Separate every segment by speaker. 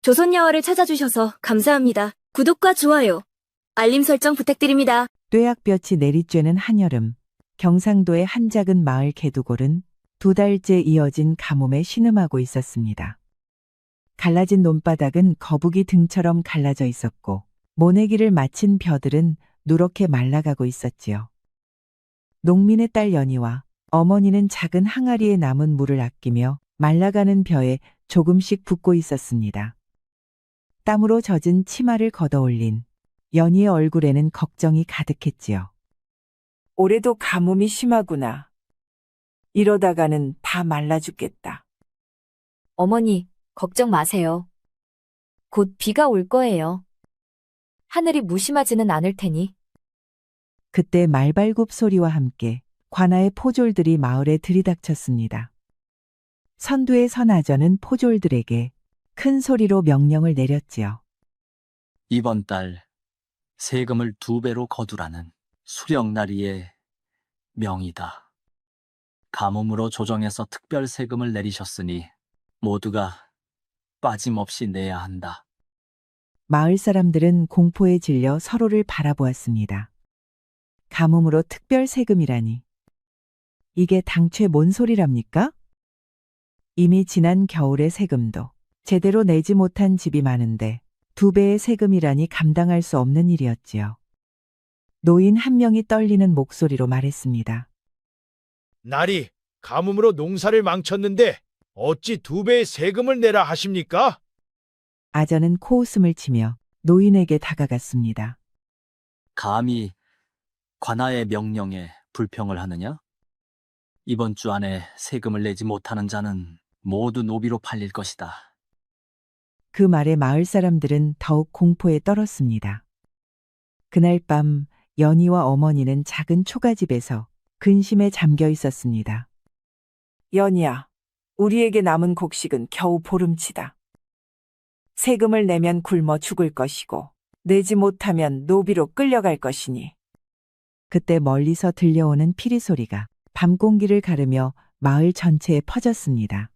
Speaker 1: 조선야화를 찾아주셔서 감사합니다. 구독과 좋아요, 알림 설정 부탁드립니다.
Speaker 2: 뙤약볕이 내리쬐는 한여름, 경상도의 한 작은 마을 개두골은 2달째 이어진 가뭄에 신음하고 있었습니다. 갈라진 논바닥은 거북이 등처럼 갈라져 있었고 모내기를 마친 벼들은 누렇게 말라가고 있었지요. 농민의 딸 연희와 어머니는 작은 항아리에 남은 물을 아끼며 말라가는 벼에 조금씩 붓고 있었습니다. 땀으로 젖은 치마를 걷어올린 연희의 얼굴에는 걱정이 가득했지요. 올해도 가뭄이 심하구나. 이러다가는 다 말라 죽겠다.
Speaker 3: 어머니, 걱정 마세요. 곧 비가 올 거예요. 하늘이 무심하지는 않을 테니.
Speaker 2: 그때 말발굽 소리와 함께 관아의 포졸들이 마을에 들이닥쳤습니다. 선두에 선 아전은 포졸들에게 큰 소리로 명령을 내렸지요.
Speaker 4: 이번 달 세금을 2배로 거두라는 수령나리의 명이다. 가뭄으로 조정해서 특별 세금을 내리셨으니 모두가 빠짐없이 내야 한다.
Speaker 2: 마을 사람들은 공포에 질려 서로를 바라보았습니다. 가뭄으로 특별 세금이라니. 이게 당최 뭔 소리랍니까? 이미 지난 겨울의 세금도 제대로 내지 못한 집이 많은데 2배의 세금이라니 감당할 수 없는 일이었지요. 노인 한 명이 떨리는 목소리로 말했습니다.
Speaker 5: 날이 가뭄으로 농사를 망쳤는데 어찌 2배의 세금을 내라 하십니까?
Speaker 2: 아전은 코웃음을 치며 노인에게 다가갔습니다.
Speaker 4: 감히 관아의 명령에 불평을 하느냐? 이번 주 안에 세금을 내지 못하는 자는 모두 노비로 팔릴 것이다.
Speaker 2: 그 말에 마을 사람들은 더욱 공포에 떨었습니다. 그날 밤 연희와 어머니는 작은 초가집에서 근심에 잠겨 있었습니다. 연희야, 우리에게 남은 곡식은 겨우 보름치다. 세금을 내면 굶어 죽을 것이고 내지 못하면 노비로 끌려갈 것이니. 그때 멀리서 들려오는 피리 소리가 밤 공기를 가르며 마을 전체에 퍼졌습니다.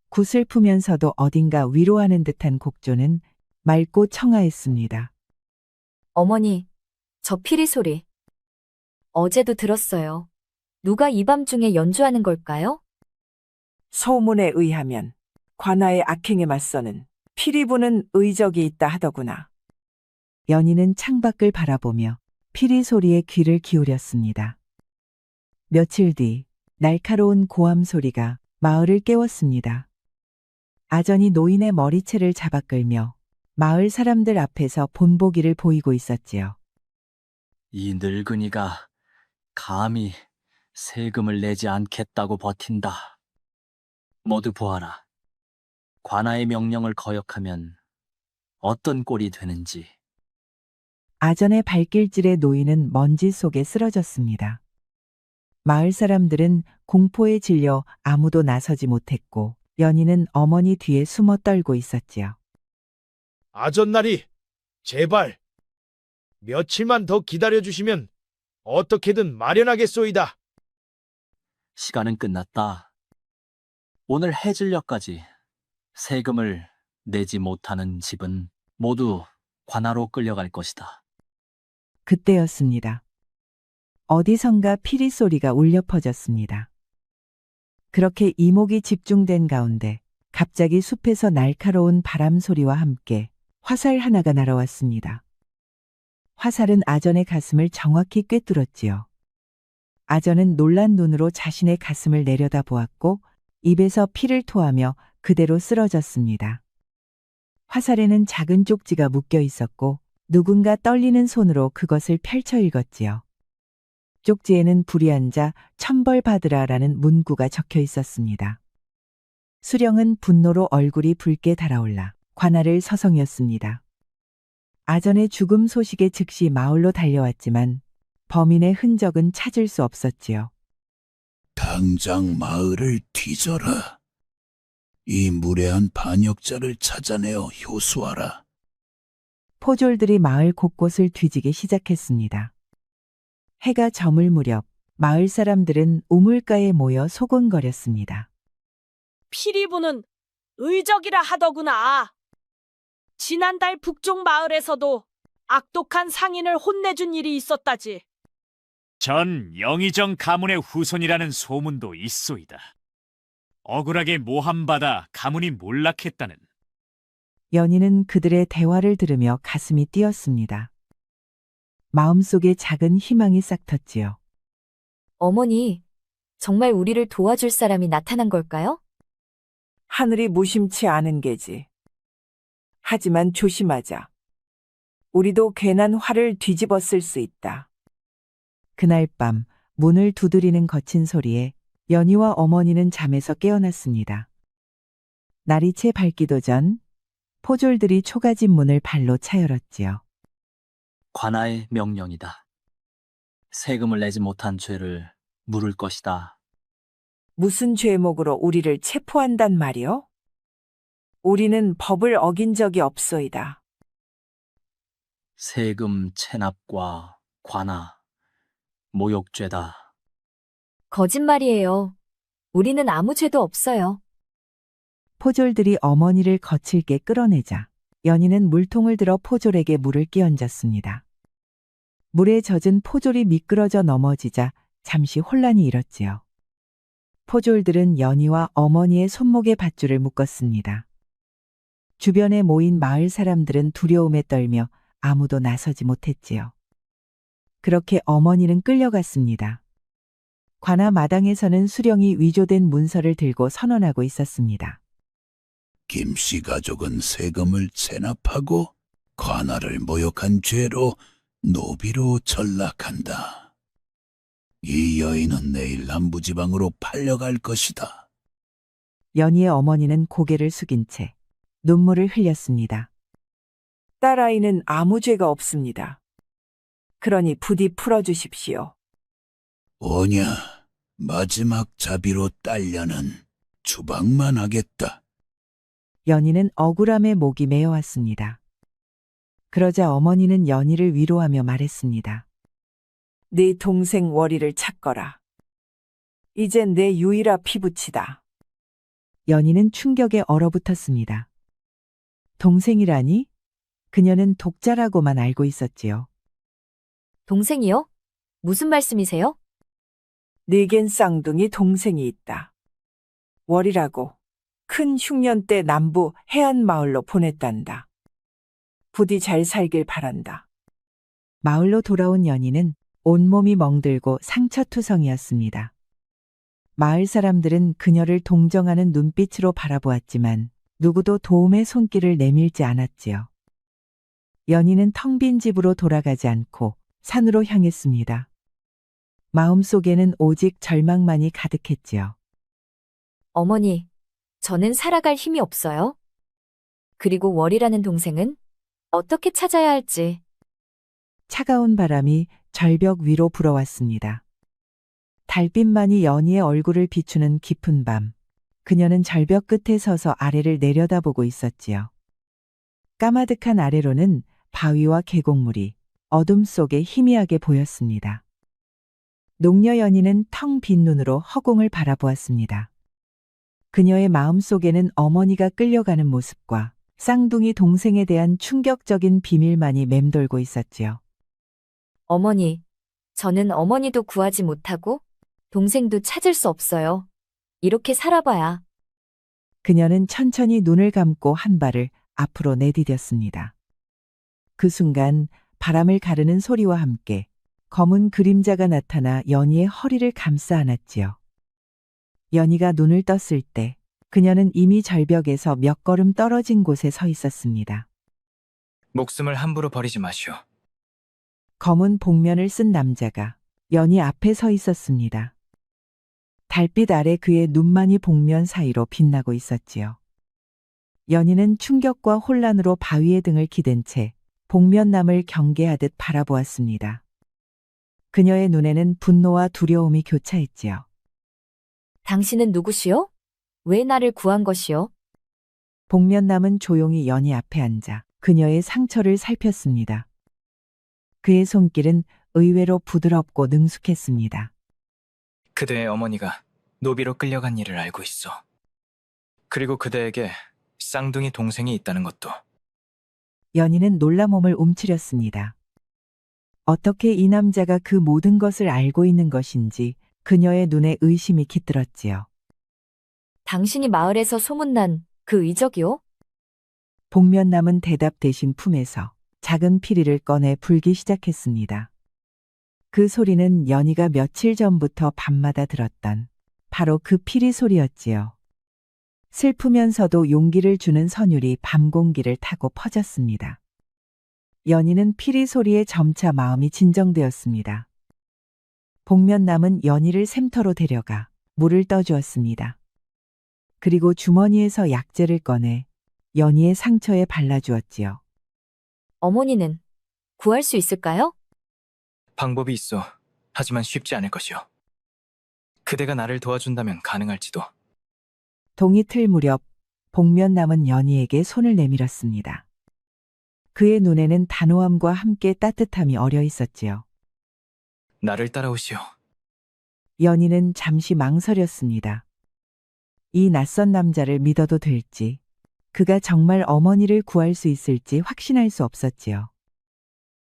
Speaker 2: 구슬프면서도 어딘가 위로하는 듯한 곡조는 맑고 청아했습니다.
Speaker 3: 어머니, 저 피리 소리. 어제도 들었어요. 누가 이 밤중에 연주하는 걸까요?
Speaker 2: 소문에 의하면 관아의 악행에 맞서는 피리 부는 의적이 있다 하더구나. 연희는 창밖을 바라보며 피리 소리에 귀를 기울였습니다. 며칠 뒤 날카로운 고함 소리가 마을을 깨웠습니다. 아전이 노인의 머리채를 잡아 끌며 마을 사람들 앞에서 본보기를 보이고 있었지요.
Speaker 4: 이 늙은이가 감히 세금을 내지 않겠다고 버틴다. 모두 보아라. 관아의 명령을 거역하면 어떤 꼴이 되는지.
Speaker 2: 아전의 발길질에 노인은 먼지 속에 쓰러졌습니다. 마을 사람들은 공포에 질려 아무도 나서지 못했고 연희는 어머니 뒤에 숨어 떨고 있었지요.
Speaker 5: 아전날이 제발 며칠만 더 기다려주시면 어떻게든 마련하겠소이다.
Speaker 4: 시간은 끝났다. 오늘 해질녘까지 세금을 내지 못하는 집은 모두 관아로 끌려갈 것이다.
Speaker 2: 그때였습니다. 어디선가 피리 소리가 울려 퍼졌습니다. 그렇게 이목이 집중된 가운데 갑자기 숲에서 날카로운 바람 소리와 함께 화살 하나가 날아왔습니다. 화살은 아전의 가슴을 정확히 꿰뚫었지요. 아전은 놀란 눈으로 자신의 가슴을 내려다보았고 입에서 피를 토하며 그대로 쓰러졌습니다. 화살에는 작은 쪽지가 묶여 있었고 누군가 떨리는 손으로 그것을 펼쳐 읽었지요. 쪽지에는 불의한 자 천벌받으라라는 문구가 적혀 있었습니다. 수령은 분노로 얼굴이 붉게 달아올라 관아를 서성였습니다. 아전의 죽음 소식에 즉시 마을로 달려왔지만 범인의 흔적은 찾을 수 없었지요.
Speaker 6: 당장 마을을 뒤져라. 이 무례한 반역자를 찾아내어 효수하라.
Speaker 2: 포졸들이 마을 곳곳을 뒤지기 시작했습니다. 해가 저물 무렵 마을 사람들은 우물가에 모여 소곤거렸습니다.
Speaker 7: 피리 부는 의적이라 하더구나. 지난달 북쪽 마을에서도 악독한 상인을 혼내준 일이 있었다지.
Speaker 8: 전 영의정 가문의 후손이라는 소문도 있소이다. 억울하게 모함받아 가문이 몰락했다는.
Speaker 2: 연희는 그들의 대화를 들으며 가슴이 뛰었습니다. 마음속에 작은 희망이 싹텄지요.
Speaker 3: 어머니, 정말 우리를 도와줄 사람이 나타난 걸까요?
Speaker 2: 하늘이 무심치 않은 게지. 하지만 조심하자. 우리도 괜한 화를 뒤집었을 수 있다. 그날 밤 문을 두드리는 거친 소리에 연희와 어머니는 잠에서 깨어났습니다. 날이 채 밝기도 전 포졸들이 초가집 문을 발로 차 열었지요.
Speaker 4: 관아의 명령이다. 세금을 내지 못한 죄를 물을 것이다.
Speaker 2: 무슨 죄목으로 우리를 체포한단 말이오? 우리는 법을 어긴 적이 없소이다.
Speaker 4: 세금 체납과 관아, 모욕죄다.
Speaker 3: 거짓말이에요. 우리는 아무 죄도 없어요.
Speaker 2: 포졸들이 어머니를 거칠게 끌어내자 연희는 물통을 들어 포졸에게 물을 끼얹었습니다. 물에 젖은 포졸이 미끄러져 넘어지자 잠시 혼란이 일었지요. 포졸들은 연희와 어머니의 손목에 밧줄을 묶었습니다. 주변에 모인 마을 사람들은 두려움에 떨며 아무도 나서지 못했지요. 그렇게 어머니는 끌려갔습니다. 관아 마당에서는 수령이 위조된 문서를 들고 선언하고 있었습니다.
Speaker 6: 김씨 가족은 세금을 체납하고 관아를 모욕한 죄로 노비로 전락한다. 이 여인은 내일 남부지방으로 팔려갈 것이다.
Speaker 2: 연희의 어머니는 고개를 숙인 채 눈물을 흘렸습니다. 딸아이는 아무 죄가 없습니다. 그러니 부디 풀어주십시오.
Speaker 6: 오냐, 마지막 자비로 딸려는 주방만 하겠다.
Speaker 2: 연희는 억울함에 목이 메어왔습니다. 그러자 어머니는 연희를 위로하며 말했습니다. 네 동생 월이를 찾거라. 이젠 내 유일한 피부치다. 연희는 충격에 얼어붙었습니다. 동생이라니? 그녀는 독자라고만 알고 있었지요.
Speaker 3: 동생이요? 무슨 말씀이세요?
Speaker 2: 네겐 쌍둥이 동생이 있다. 월이라고 큰 흉년 때 남부 해안 마을로 보냈단다. 부디 잘 살길 바란다. 마을로 돌아온 연희는 온몸이 멍들고 상처투성이었습니다. 마을 사람들은 그녀를 동정하는 눈빛으로 바라보았지만 누구도 도움의 손길을 내밀지 않았지요. 연희는 텅 빈 집으로 돌아가지 않고 산으로 향했습니다. 마음속에는 오직 절망만이 가득했지요.
Speaker 3: 어머니, 저는 살아갈 힘이 없어요. 그리고 월이라는 동생은 어떻게 찾아야 할지.
Speaker 2: 차가운 바람이 절벽 위로 불어왔습니다. 달빛만이 연희의 얼굴을 비추는 깊은 밤, 그녀는 절벽 끝에 서서 아래를 내려다보고 있었지요. 까마득한 아래로는 바위와 계곡물이 어둠 속에 희미하게 보였습니다. 농녀 연희는 텅 빈 눈으로 허공을 바라보았습니다. 그녀의 마음속에는 어머니가 끌려가는 모습과 쌍둥이 동생에 대한 충격적인 비밀만이 맴돌고 있었지요.
Speaker 3: 어머니, 저는 어머니도 구하지 못하고 동생도 찾을 수 없어요. 이렇게 살아봐야.
Speaker 2: 그녀는 천천히 눈을 감고 한 발을 앞으로 내디뎠습니다. 그 순간 바람을 가르는 소리와 함께 검은 그림자가 나타나 연희의 허리를 감싸 안았지요. 연희가 눈을 떴을 때 그녀는 이미 절벽에서 몇 걸음 떨어진 곳에 서 있었습니다.
Speaker 9: 목숨을 함부로 버리지 마시오.
Speaker 2: 검은 복면을 쓴 남자가 연희 앞에 서 있었습니다. 달빛 아래 그의 눈만이 복면 사이로 빛나고 있었지요. 연희는 충격과 혼란으로 바위의 등을 기댄 채 복면남을 경계하듯 바라보았습니다. 그녀의 눈에는 분노와 두려움이 교차했지요.
Speaker 3: 당신은 누구시오? 왜 나를 구한 것이오?
Speaker 2: 복면남은 조용히 연희 앞에 앉아 그녀의 상처를 살폈습니다. 그의 손길은 의외로 부드럽고 능숙했습니다.
Speaker 9: 그대의 어머니가 노비로 끌려간 일을 알고 있어. 그리고 그대에게 쌍둥이 동생이 있다는 것도.
Speaker 2: 연희는 놀라 몸을 움츠렸습니다. 어떻게 이 남자가 그 모든 것을 알고 있는 것인지 그녀의 눈에 의심이 깃들었지요.
Speaker 3: 당신이 마을에서 소문난 그 의적이요?
Speaker 2: 복면남은 대답 대신 품에서 작은 피리를 꺼내 불기 시작했습니다. 그 소리는 연희가 며칠 전부터 밤마다 들었던 바로 그 피리 소리였지요. 슬프면서도 용기를 주는 선율이 밤 공기를 타고 퍼졌습니다. 연희는 피리 소리에 점차 마음이 진정되었습니다. 복면남은 연희를 샘터로 데려가 물을 떠주었습니다. 그리고 주머니에서 약재를 꺼내 연희의 상처에 발라주었지요.
Speaker 3: 어머니는 구할 수 있을까요?
Speaker 9: 방법이 있어. 하지만 쉽지 않을 것이오. 그대가 나를 도와준다면 가능할지도.
Speaker 2: 동이 틀 무렵 복면남은 연희에게 손을 내밀었습니다. 그의 눈에는 단호함과 함께 따뜻함이 어려 있었지요.
Speaker 9: 나를 따라오시오.
Speaker 2: 연희는 잠시 망설였습니다. 이 낯선 남자를 믿어도 될지, 그가 정말 어머니를 구할 수 있을지 확신할 수 없었지요.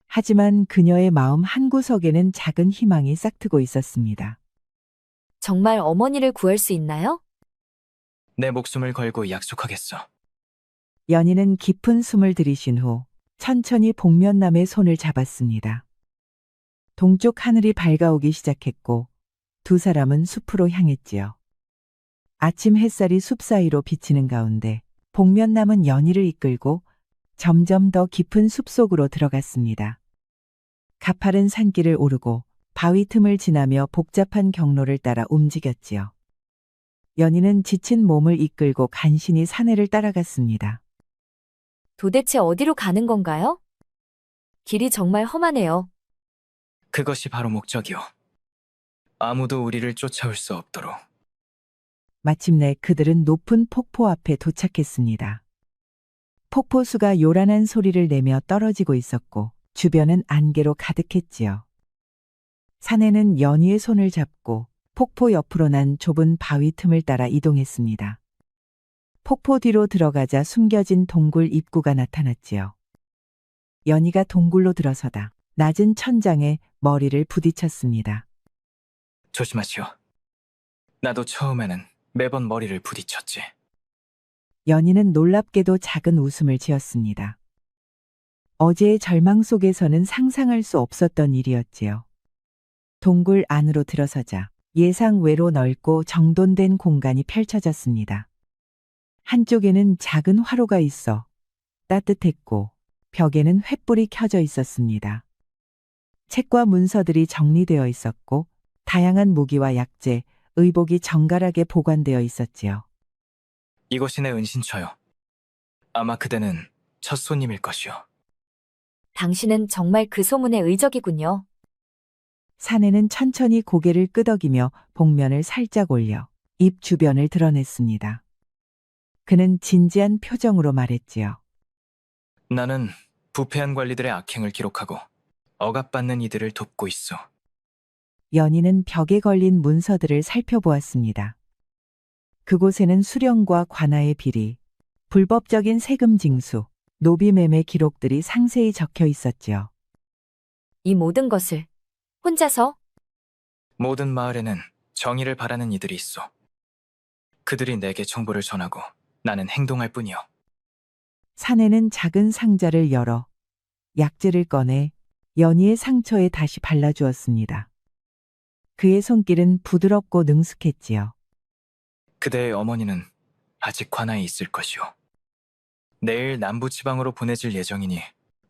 Speaker 2: 하지만 그녀의 마음 한구석에는 작은 희망이 싹트고 있었습니다.
Speaker 3: 정말 어머니를 구할 수 있나요?
Speaker 9: 내 목숨을 걸고 약속하겠어.
Speaker 2: 연희는 깊은 숨을 들이신 후 천천히 복면남의 손을 잡았습니다. 동쪽 하늘이 밝아오기 시작했고 두 사람은 숲으로 향했지요. 아침 햇살이 숲 사이로 비치는 가운데 복면남은 연희를 이끌고 점점 더 깊은 숲속으로 들어갔습니다. 가파른 산길을 오르고 바위 틈을 지나며 복잡한 경로를 따라 움직였지요. 연희는 지친 몸을 이끌고 간신히 산해를 따라갔습니다.
Speaker 3: 도대체 어디로 가는 건가요? 길이 정말 험하네요.
Speaker 9: 그것이 바로 목적이오. 아무도 우리를 쫓아올 수 없도록.
Speaker 2: 마침내 그들은 높은 폭포 앞에 도착했습니다. 폭포수가 요란한 소리를 내며 떨어지고 있었고 주변은 안개로 가득했지요. 사내는 연희의 손을 잡고 폭포 옆으로 난 좁은 바위 틈을 따라 이동했습니다. 폭포 뒤로 들어가자 숨겨진 동굴 입구가 나타났지요. 연희가 동굴로 들어서다 낮은 천장에 머리를 부딪혔습니다.
Speaker 9: 조심하시오. 나도 처음에는 매번 머리를 부딪혔지.
Speaker 2: 연희는 놀랍게도 작은 웃음을 지었습니다. 어제의 절망 속에서는 상상할 수 없었던 일이었지요. 동굴 안으로 들어서자 예상 외로 넓고 정돈된 공간이 펼쳐졌습니다. 한쪽에는 작은 화로가 있어 따뜻했고 벽에는 횃불이 켜져 있었습니다. 책과 문서들이 정리되어 있었고 다양한 무기와 약재, 의복이 정갈하게 보관되어 있었지요.
Speaker 9: 이곳이 내 은신처요. 아마 그대는 첫 손님일 것이오.
Speaker 3: 당신은 정말 그 소문의 의적이군요.
Speaker 2: 사내는 천천히 고개를 끄덕이며 복면을 살짝 올려 입 주변을 드러냈습니다. 그는 진지한 표정으로 말했지요.
Speaker 9: 나는 부패한 관리들의 악행을 기록하고 억압받는 이들을 돕고 있어.
Speaker 2: 연희는 벽에 걸린 문서들을 살펴보았습니다. 그곳에는 수령과 관아의 비리, 불법적인 세금 징수, 노비 매매 기록들이 상세히 적혀 있었지요.
Speaker 3: 이 모든 것을 혼자서?
Speaker 9: 모든 마을에는 정의를 바라는 이들이 있어. 그들이 내게 정보를 전하고 나는 행동할 뿐이오.
Speaker 2: 사내는 작은 상자를 열어 약재를 꺼내 연희의 상처에 다시 발라주었습니다. 그의 손길은 부드럽고 능숙했지요.
Speaker 9: 그대의 어머니는 아직 관아에 있을 것이오. 내일 남부지방으로 보내질 예정이니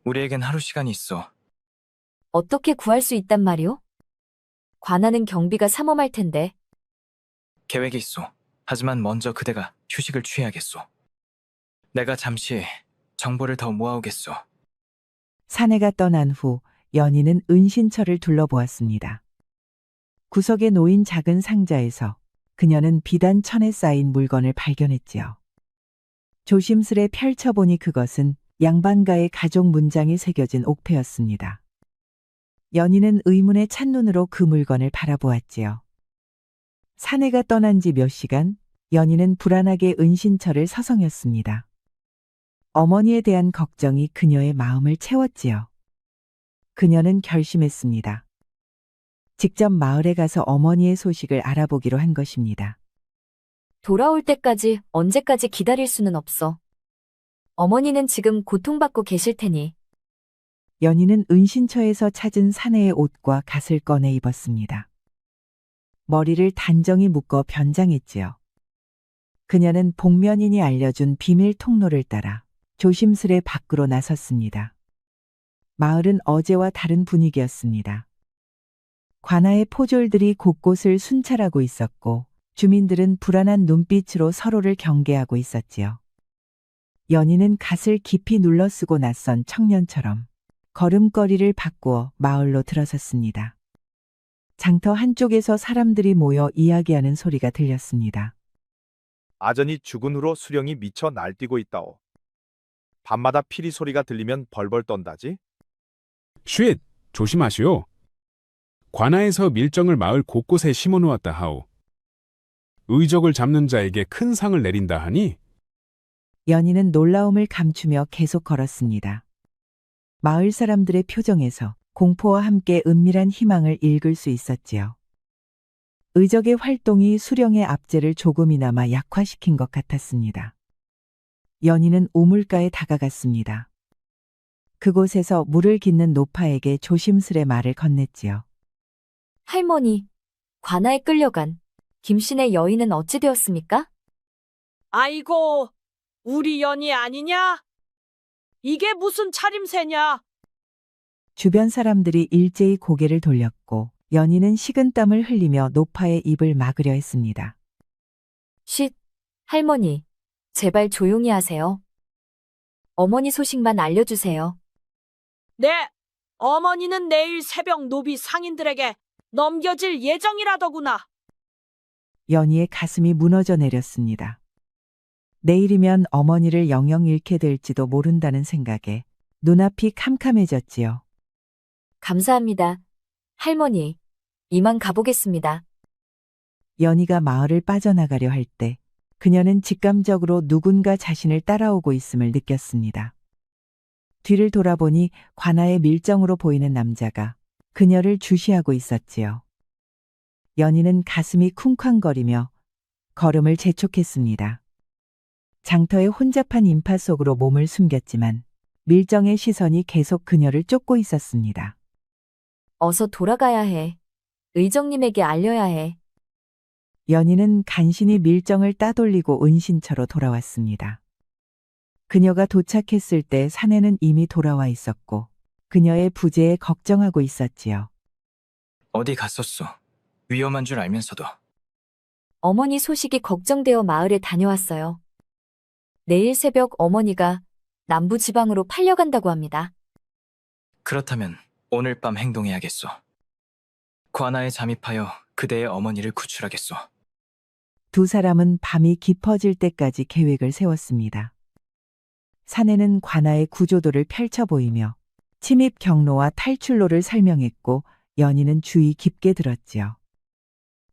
Speaker 9: 우리에겐 하루 시간이 있어.
Speaker 3: 어떻게 구할 수 있단 말이오? 관하는 경비가 삼엄할 텐데.
Speaker 9: 계획이 있어. 하지만 먼저 그대가 휴식을 취해야겠소. 내가 잠시 정보를 더 모아오겠소.
Speaker 2: 사내가 떠난 후 연희는 은신처를 둘러보았습니다. 구석에 놓인 작은 상자에서 그녀는 비단 천에 쌓인 물건을 발견했지요. 조심스레 펼쳐보니 그것은 양반가의 가족 문장이 새겨진 옥패였습니다. 연희는 의문의 찬눈으로 그 물건을 바라보았지요. 사내가 떠난 지 몇 시간, 연희는 불안하게 은신처를 서성였습니다. 어머니에 대한 걱정이 그녀의 마음을 채웠지요. 그녀는 결심했습니다. 직접 마을에 가서 어머니의 소식을 알아보기로 한 것입니다.
Speaker 3: 돌아올 때까지 언제까지 기다릴 수는 없어. 어머니는 지금 고통받고 계실 테니.
Speaker 2: 연희는 은신처에서 찾은 사내의 옷과 갓을 꺼내 입었습니다. 머리를 단정히 묶어 변장했지요. 그녀는 복면인이 알려준 비밀 통로를 따라 조심스레 밖으로 나섰습니다. 마을은 어제와 다른 분위기였습니다. 관아의 포졸들이 곳곳을 순찰하고 있었고 주민들은 불안한 눈빛으로 서로를 경계하고 있었지요. 연희는 갓을 깊이 눌러쓰고 낯선 청년처럼 걸음걸이를 바꾸어 마을로 들어섰습니다. 장터 한쪽에서 사람들이 모여 이야기하는 소리가 들렸습니다.
Speaker 10: 아전이 죽은 후로 수령이 미쳐 날뛰고 있다오. 밤마다 피리 소리가 들리면 벌벌 떤다지?
Speaker 11: 쉿! 조심하시오. 관아에서 밀정을 마을 곳곳에 심어놓았다 하오. 의적을 잡는 자에게 큰 상을 내린다 하니
Speaker 2: 연희는 놀라움을 감추며 계속 걸었습니다. 마을 사람들의 표정에서 공포와 함께 은밀한 희망을 읽을 수 있었지요. 의적의 활동이 수령의 압제를 조금이나마 약화시킨 것 같았습니다. 연희는 우물가에 다가갔습니다. 그곳에서 물을 깃는 노파에게 조심스레 말을 건넸지요.
Speaker 3: 할머니, 관아에 끌려간 김씨네 여인은 어찌 되었습니까?
Speaker 7: 아이고, 우리 연이 아니냐? 이게 무슨 차림새냐?
Speaker 2: 주변 사람들이 일제히 고개를 돌렸고 연희는 식은땀을 흘리며 노파의 입을 막으려 했습니다.
Speaker 3: 쉿, 할머니, 제발 조용히 하세요. 어머니 소식만 알려주세요.
Speaker 7: 네, 어머니는 내일 새벽 노비 상인들에게 넘겨질 예정이라더구나.
Speaker 2: 연희의 가슴이 무너져 내렸습니다. 내일이면 어머니를 영영 잃게 될지도 모른다는 생각에 눈앞이 캄캄해졌지요.
Speaker 3: 감사합니다. 할머니, 이만 가보겠습니다.
Speaker 2: 연희가 마을을 빠져나가려 할 때 그녀는 직감적으로 누군가 자신을 따라오고 있음을 느꼈습니다. 뒤를 돌아보니 관아의 밀정으로 보이는 남자가 그녀를 주시하고 있었지요. 연희는 가슴이 쿵쾅거리며 걸음을 재촉했습니다. 장터의 혼잡한 인파 속으로 몸을 숨겼지만 밀정의 시선이 계속 그녀를 쫓고 있었습니다.
Speaker 3: 어서 돌아가야 해. 의정님에게 알려야 해.
Speaker 2: 연희는 간신히 밀정을 따돌리고 은신처로 돌아왔습니다. 그녀가 도착했을 때 사내는 이미 돌아와 있었고 그녀의 부재에 걱정하고 있었지요.
Speaker 9: 어디 갔었소? 위험한 줄 알면서도.
Speaker 3: 어머니 소식이 걱정되어 마을에 다녀왔어요. 내일 새벽 어머니가 남부지방으로 팔려간다고 합니다.
Speaker 9: 그렇다면 오늘 밤 행동해야겠소. 관아에 잠입하여 그대의 어머니를 구출하겠소.
Speaker 2: 두 사람은 밤이 깊어질 때까지 계획을 세웠습니다. 사내는 관아의 구조도를 펼쳐 보이며 침입 경로와 탈출로를 설명했고 연희는 주의 깊게 들었지요.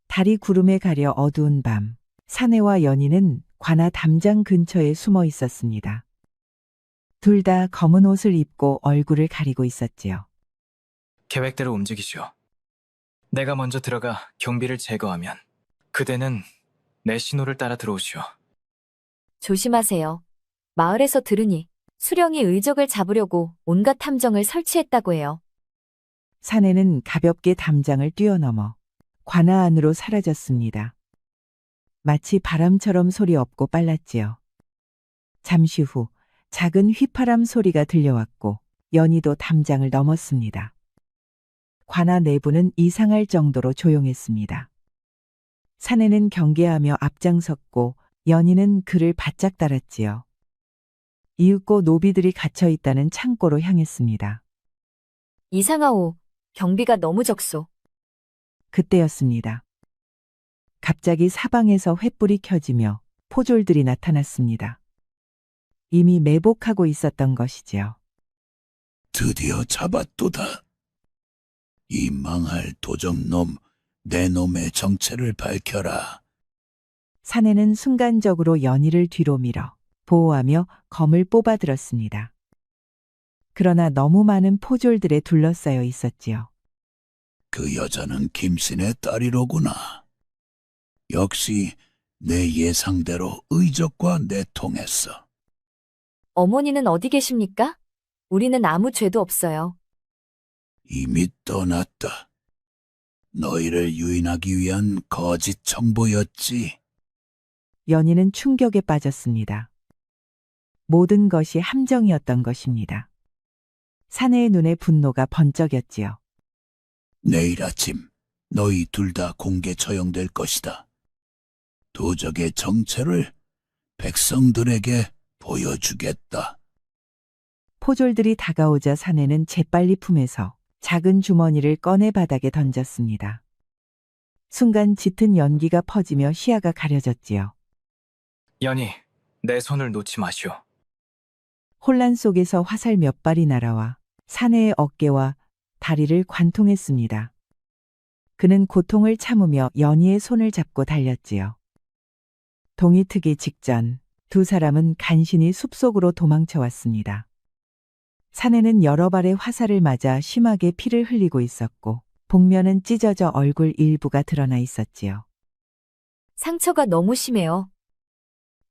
Speaker 2: 달이 구름에 가려 어두운 밤, 사내와 연희는 관아 담장 근처에 숨어 있었습니다. 둘 다 검은 옷을 입고 얼굴을 가리고 있었지요.
Speaker 9: 계획대로 움직이시오. 내가 먼저 들어가 경비를 제거하면 그대는 내 신호를 따라 들어오시오.
Speaker 3: 조심하세요. 마을에서 들으니 수령이 의적을 잡으려고 온갖 탐정을 설치했다고 해요.
Speaker 2: 사내는 가볍게 담장을 뛰어넘어 관아 안으로 사라졌습니다. 마치 바람처럼 소리 없고 빨랐지요. 잠시 후 작은 휘파람 소리가 들려왔고 연희도 담장을 넘었습니다. 관아 내부는 이상할 정도로 조용했습니다. 사내는 경계하며 앞장섰고 연희는 그를 바짝 따랐지요. 이윽고 노비들이 갇혀 있다는 창고로 향했습니다.
Speaker 3: 이상하오. 경비가 너무 적소.
Speaker 2: 그때였습니다. 갑자기 사방에서 횃불이 켜지며 포졸들이 나타났습니다. 이미 매복하고 있었던 것이지요.
Speaker 6: 드디어 잡았도다. 이 망할 도적놈, 내 놈의 정체를 밝혀라.
Speaker 2: 사내는 순간적으로 연희를 뒤로 밀어 보호하며 검을 뽑아들었습니다. 그러나 너무 많은 포졸들에 둘러싸여 있었지요.
Speaker 6: 그 여자는 김신의 딸이로구나. 역시 내 예상대로 의적과 내통했어.
Speaker 3: 어머니는 어디 계십니까? 우리는 아무 죄도 없어요.
Speaker 6: 이미 떠났다. 너희를 유인하기 위한 거짓 정보였지.
Speaker 2: 연희는 충격에 빠졌습니다. 모든 것이 함정이었던 것입니다. 사내의 눈에 분노가 번쩍였지요.
Speaker 6: 내일 아침 너희 둘 다 공개 처형될 것이다. 도적의 정체를 백성들에게 보여주겠다.
Speaker 2: 포졸들이 다가오자 사내는 재빨리 품에서 작은 주머니를 꺼내 바닥에 던졌습니다. 순간 짙은 연기가 퍼지며 시야가 가려졌지요.
Speaker 9: 연희, 내 손을 놓지 마시오.
Speaker 2: 혼란 속에서 화살 몇 발이 날아와 사내의 어깨와 다리를 관통했습니다. 그는 고통을 참으며 연희의 손을 잡고 달렸지요. 동이 트기 직전 두 사람은 간신히 숲속으로 도망쳐 왔습니다. 사내는 여러 발의 화살을 맞아 심하게 피를 흘리고 있었고 복면은 찢어져 얼굴 일부가 드러나 있었지요.
Speaker 3: 상처가 너무 심해요.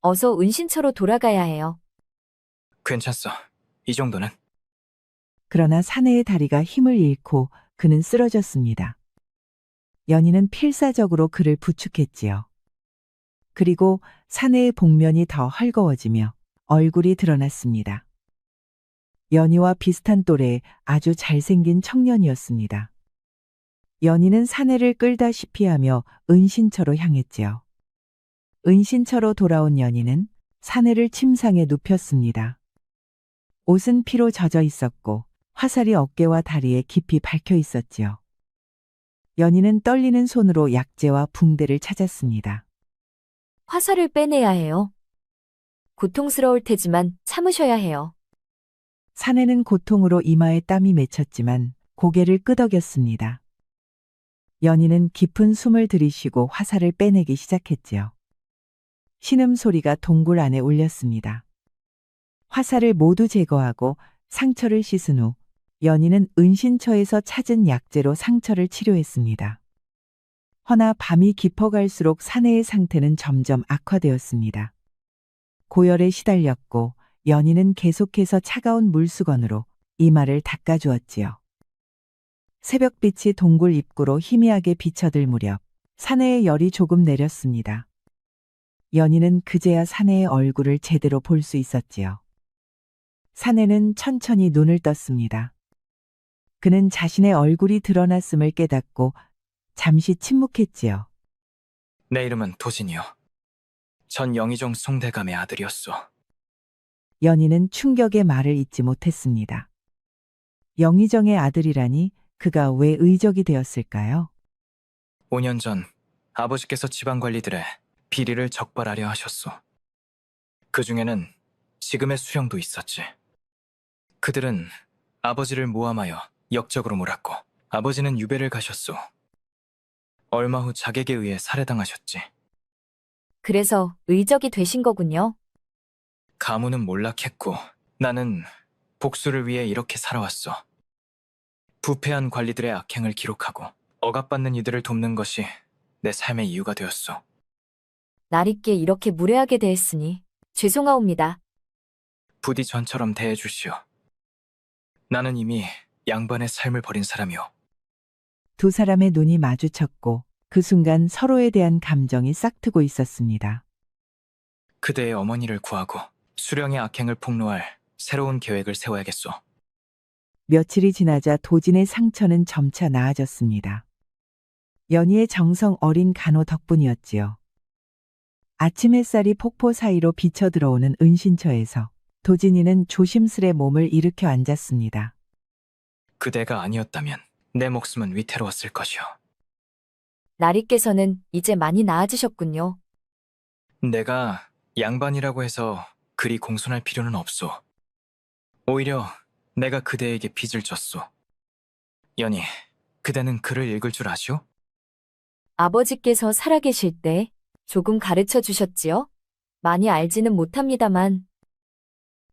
Speaker 3: 어서 은신처로 돌아가야 해요.
Speaker 9: 괜찮소. 이 정도는.
Speaker 2: 그러나 사내의 다리가 힘을 잃고 그는 쓰러졌습니다. 연희는 필사적으로 그를 부축했지요. 그리고 사내의 복면이 더 헐거워지며 얼굴이 드러났습니다. 연희와 비슷한 또래의 아주 잘생긴 청년이었습니다. 연희는 사내를 끌다시피 하며 은신처로 향했지요. 은신처로 돌아온 연희는 사내를 침상에 눕혔습니다. 옷은 피로 젖어 있었고 화살이 어깨와 다리에 깊이 박혀 있었지요. 연희는 떨리는 손으로 약재와 붕대를 찾았습니다.
Speaker 3: 화살을 빼내야 해요. 고통스러울 테지만 참으셔야 해요.
Speaker 2: 사내는 고통으로 이마에 땀이 맺혔지만 고개를 끄덕였습니다. 연희는 깊은 숨을 들이쉬고 화살을 빼내기 시작했지요. 신음소리가 동굴 안에 울렸습니다. 화살을 모두 제거하고 상처를 씻은 후 연희는 은신처에서 찾은 약재로 상처를 치료했습니다. 허나 밤이 깊어갈수록 사내의 상태는 점점 악화되었습니다. 고열에 시달렸고 연희는 계속해서 차가운 물수건으로 이마를 닦아주었지요. 새벽빛이 동굴 입구로 희미하게 비쳐들 무렵 사내의 열이 조금 내렸습니다. 연희는 그제야 사내의 얼굴을 제대로 볼 수 있었지요. 사내는 천천히 눈을 떴습니다. 그는 자신의 얼굴이 드러났음을 깨닫고 잠시 침묵했지요.
Speaker 9: 내 이름은 도진이요. 전 영의정 송대감의 아들이었소.
Speaker 2: 연희는 충격의 말을 잇지 못했습니다. 영의정의 아들이라니 그가 왜 의적이 되었을까요?
Speaker 9: 5년 전 아버지께서 지방 관리들의 비리를 적발하려 하셨소. 그 중에는 지금의 수령도 있었지. 그들은 아버지를 모함하여 역적으로 몰았고 아버지는 유배를 가셨소. 얼마 후 자객에 의해 살해당하셨지.
Speaker 3: 그래서 의적이 되신 거군요.
Speaker 9: 가문은 몰락했고 나는 복수를 위해 이렇게 살아왔어. 부패한 관리들의 악행을 기록하고 억압받는 이들을 돕는 것이 내 삶의 이유가 되었어.
Speaker 3: 나리께 이렇게 무례하게 대했으니 죄송하옵니다.
Speaker 9: 부디 전처럼 대해주시오. 나는 이미 양반의 삶을 버린 사람이오.
Speaker 2: 두 사람의 눈이 마주쳤고 그 순간 서로에 대한 감정이 싹트고 있었습니다.
Speaker 9: 그대의 어머니를 구하고 수령의 악행을 폭로할 새로운 계획을 세워야겠소.
Speaker 2: 며칠이 지나자 도진의 상처는 점차 나아졌습니다. 연희의 정성 어린 간호 덕분이었지요. 아침 햇살이 폭포 사이로 비쳐 들어오는 은신처에서 도진이는 조심스레 몸을 일으켜 앉았습니다.
Speaker 9: 그대가 아니었다면 내 목숨은 위태로웠을 것이오.
Speaker 3: 나리께서는 이제 많이 나아지셨군요.
Speaker 9: 내가 양반이라고 해서 그리 공손할 필요는 없소. 오히려 내가 그대에게 빚을 졌소. 연희, 그대는 글을 읽을 줄 아시오?
Speaker 3: 아버지께서 살아계실 때 조금 가르쳐 주셨지요? 많이 알지는 못합니다만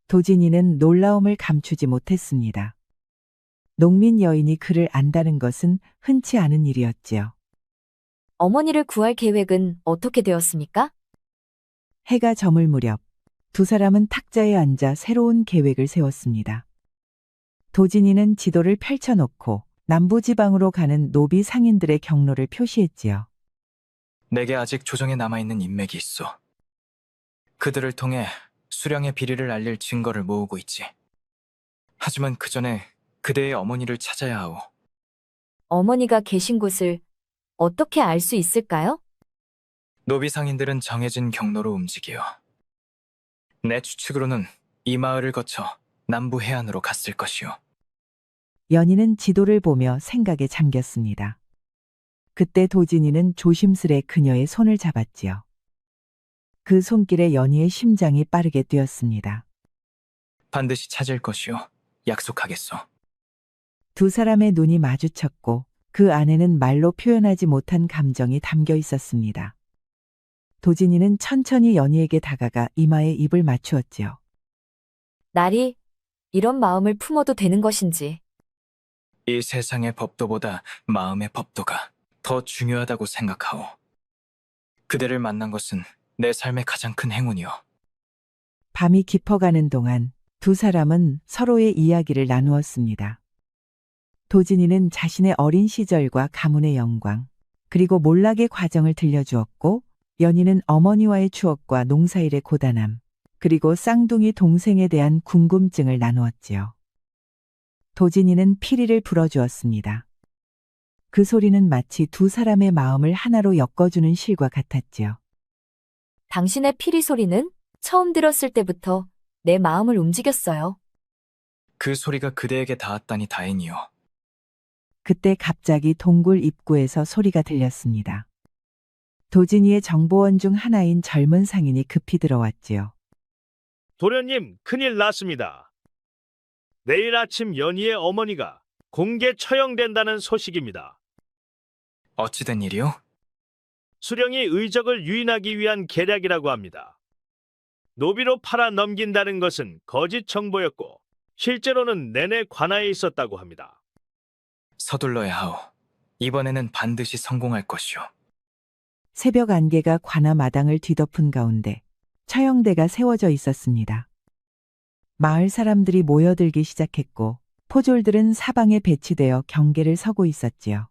Speaker 2: 도진이는 놀라움을 감추지 못했습니다. 농민 여인이 그를 안다는 것은 흔치 않은 일이었지요.
Speaker 3: 어머니를 구할 계획은 어떻게 되었습니까?
Speaker 2: 해가 저물 무렵 두 사람은 탁자에 앉아 새로운 계획을 세웠습니다. 도진이는 지도를 펼쳐놓고 남부지방으로 가는 노비 상인들의 경로를 표시했지요.
Speaker 9: 내게 아직 조정에 남아있는 인맥이 있어. 그들을 통해 수령의 비리를 알릴 증거를 모으고 있지. 하지만 그 전에 그대의 어머니를 찾아야 하오.
Speaker 3: 어머니가 계신 곳을 어떻게 알 수 있을까요?
Speaker 9: 노비 상인들은 정해진 경로로 움직여. 내 추측으로는 이 마을을 거쳐 남부 해안으로 갔을 것이오.
Speaker 2: 연희는 지도를 보며 생각에 잠겼습니다. 그때 도진이는 조심스레 그녀의 손을 잡았지요. 그 손길에 연희의 심장이 빠르게 뛰었습니다.
Speaker 9: 반드시 찾을 것이오. 약속하겠소.
Speaker 2: 두 사람의 눈이 마주쳤고 그 안에는 말로 표현하지 못한 감정이 담겨 있었습니다. 도진이는 천천히 연희에게 다가가 이마에 입을 맞추었지요.
Speaker 3: 날이 이런 마음을 품어도 되는 것인지.
Speaker 9: 이 세상의 법도보다 마음의 법도가 더 중요하다고 생각하오. 그대를 만난 것은 내 삶의 가장 큰 행운이오.
Speaker 2: 밤이 깊어가는 동안 두 사람은 서로의 이야기를 나누었습니다. 도진이는 자신의 어린 시절과 가문의 영광, 그리고 몰락의 과정을 들려주었고, 연희는 어머니와의 추억과 농사일의 고단함, 그리고 쌍둥이 동생에 대한 궁금증을 나누었지요. 도진이는 피리를 불어주었습니다. 그 소리는 마치 두 사람의 마음을 하나로 엮어주는 실과 같았지요.
Speaker 3: 당신의 피리 소리는 처음 들었을 때부터 내 마음을 움직였어요.
Speaker 9: 그 소리가 그대에게 닿았다니 다행이오.
Speaker 2: 그때 갑자기 동굴 입구에서 소리가 들렸습니다. 도진이의 정보원 중 하나인 젊은 상인이 급히 들어왔지요.
Speaker 5: 도련님, 큰일 났습니다. 내일 아침 연희의 어머니가 공개 처형된다는 소식입니다.
Speaker 9: 어찌된 일이오?
Speaker 5: 수령이 의적을 유인하기 위한 계략이라고 합니다. 노비로 팔아 넘긴다는 것은 거짓 정보였고 실제로는 내내 관아에 있었다고 합니다.
Speaker 9: 서둘러야 하오. 이번에는 반드시 성공할 것이오.
Speaker 2: 새벽 안개가 관아 마당을 뒤덮은 가운데 처형대가 세워져 있었습니다. 마을 사람들이 모여들기 시작했고 포졸들은 사방에 배치되어 경계를 서고 있었지요.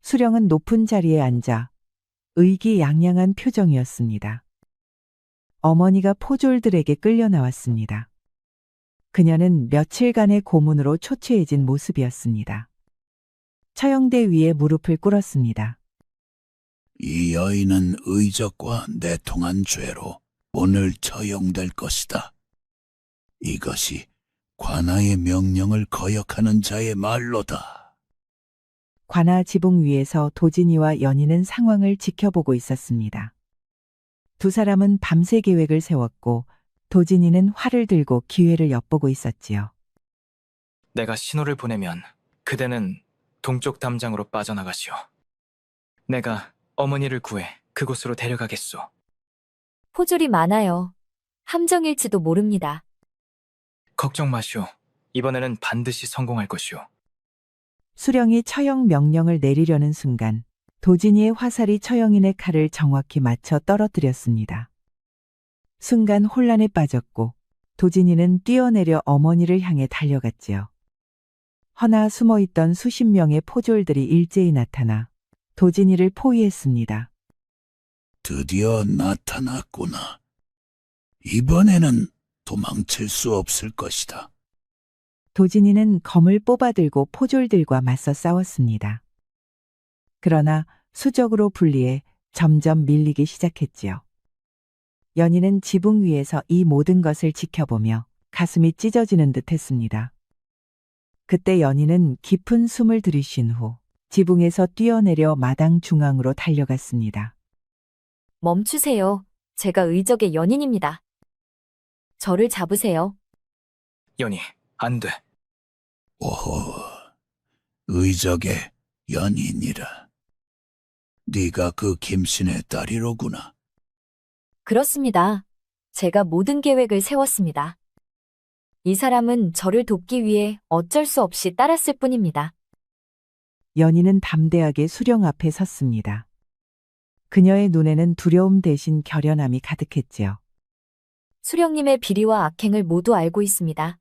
Speaker 2: 수령은 높은 자리에 앉아 의기양양한 표정이었습니다. 어머니가 포졸들에게 끌려 나왔습니다. 그녀는 며칠간의 고문으로 초췌해진 모습이었습니다. 처형대 위에 무릎을 꿇었습니다.
Speaker 6: 이 여인은 의적과 내통한 죄로 오늘 처형될 것이다. 이것이 관아의 명령을 거역하는 자의 말로다.
Speaker 2: 관아 지붕 위에서 도진이와 연희는 상황을 지켜보고 있었습니다. 두 사람은 밤새 계획을 세웠고 도진이는 활을 들고 기회를 엿보고 있었지요.
Speaker 9: 내가 신호를 보내면 그대는 동쪽 담장으로 빠져나가시오. 내가 어머니를 구해 그곳으로 데려가겠소.
Speaker 3: 포졸이 많아요. 함정일지도 모릅니다.
Speaker 9: 걱정 마시오. 이번에는 반드시 성공할 것이오.
Speaker 2: 수령이 처형 명령을 내리려는 순간 도진이의 화살이 처형인의 칼을 정확히 맞춰 떨어뜨렸습니다. 순간 혼란에 빠졌고 도진이는 뛰어내려 어머니를 향해 달려갔지요. 허나 숨어있던 수십 명의 포졸들이 일제히 나타나 도진이를 포위했습니다.
Speaker 6: 드디어 나타났구나. 이번에는 도망칠 수 없을 것이다.
Speaker 2: 도진이는 검을 뽑아들고 포졸들과 맞서 싸웠습니다. 그러나 수적으로 분리해 점점 밀리기 시작했지요. 연희는 지붕 위에서 이 모든 것을 지켜보며 가슴이 찢어지는 듯 했습니다. 그때 연희는 깊은 숨을 들이쉰 후 지붕에서 뛰어내려 마당 중앙으로 달려갔습니다.
Speaker 3: 멈추세요. 제가 의적의 연인입니다. 저를 잡으세요.
Speaker 9: 연희, 안 돼.
Speaker 6: 오호, 의적의 연인이라. 네가 그 김신의 딸이로구나.
Speaker 3: 그렇습니다. 제가 모든 계획을 세웠습니다. 이 사람은 저를 돕기 위해 어쩔 수 없이 따랐을 뿐입니다.
Speaker 2: 연희는 담대하게 수령 앞에 섰습니다. 그녀의 눈에는 두려움 대신 결연함이 가득했지요.
Speaker 3: 수령님의 비리와 악행을 모두 알고 있습니다.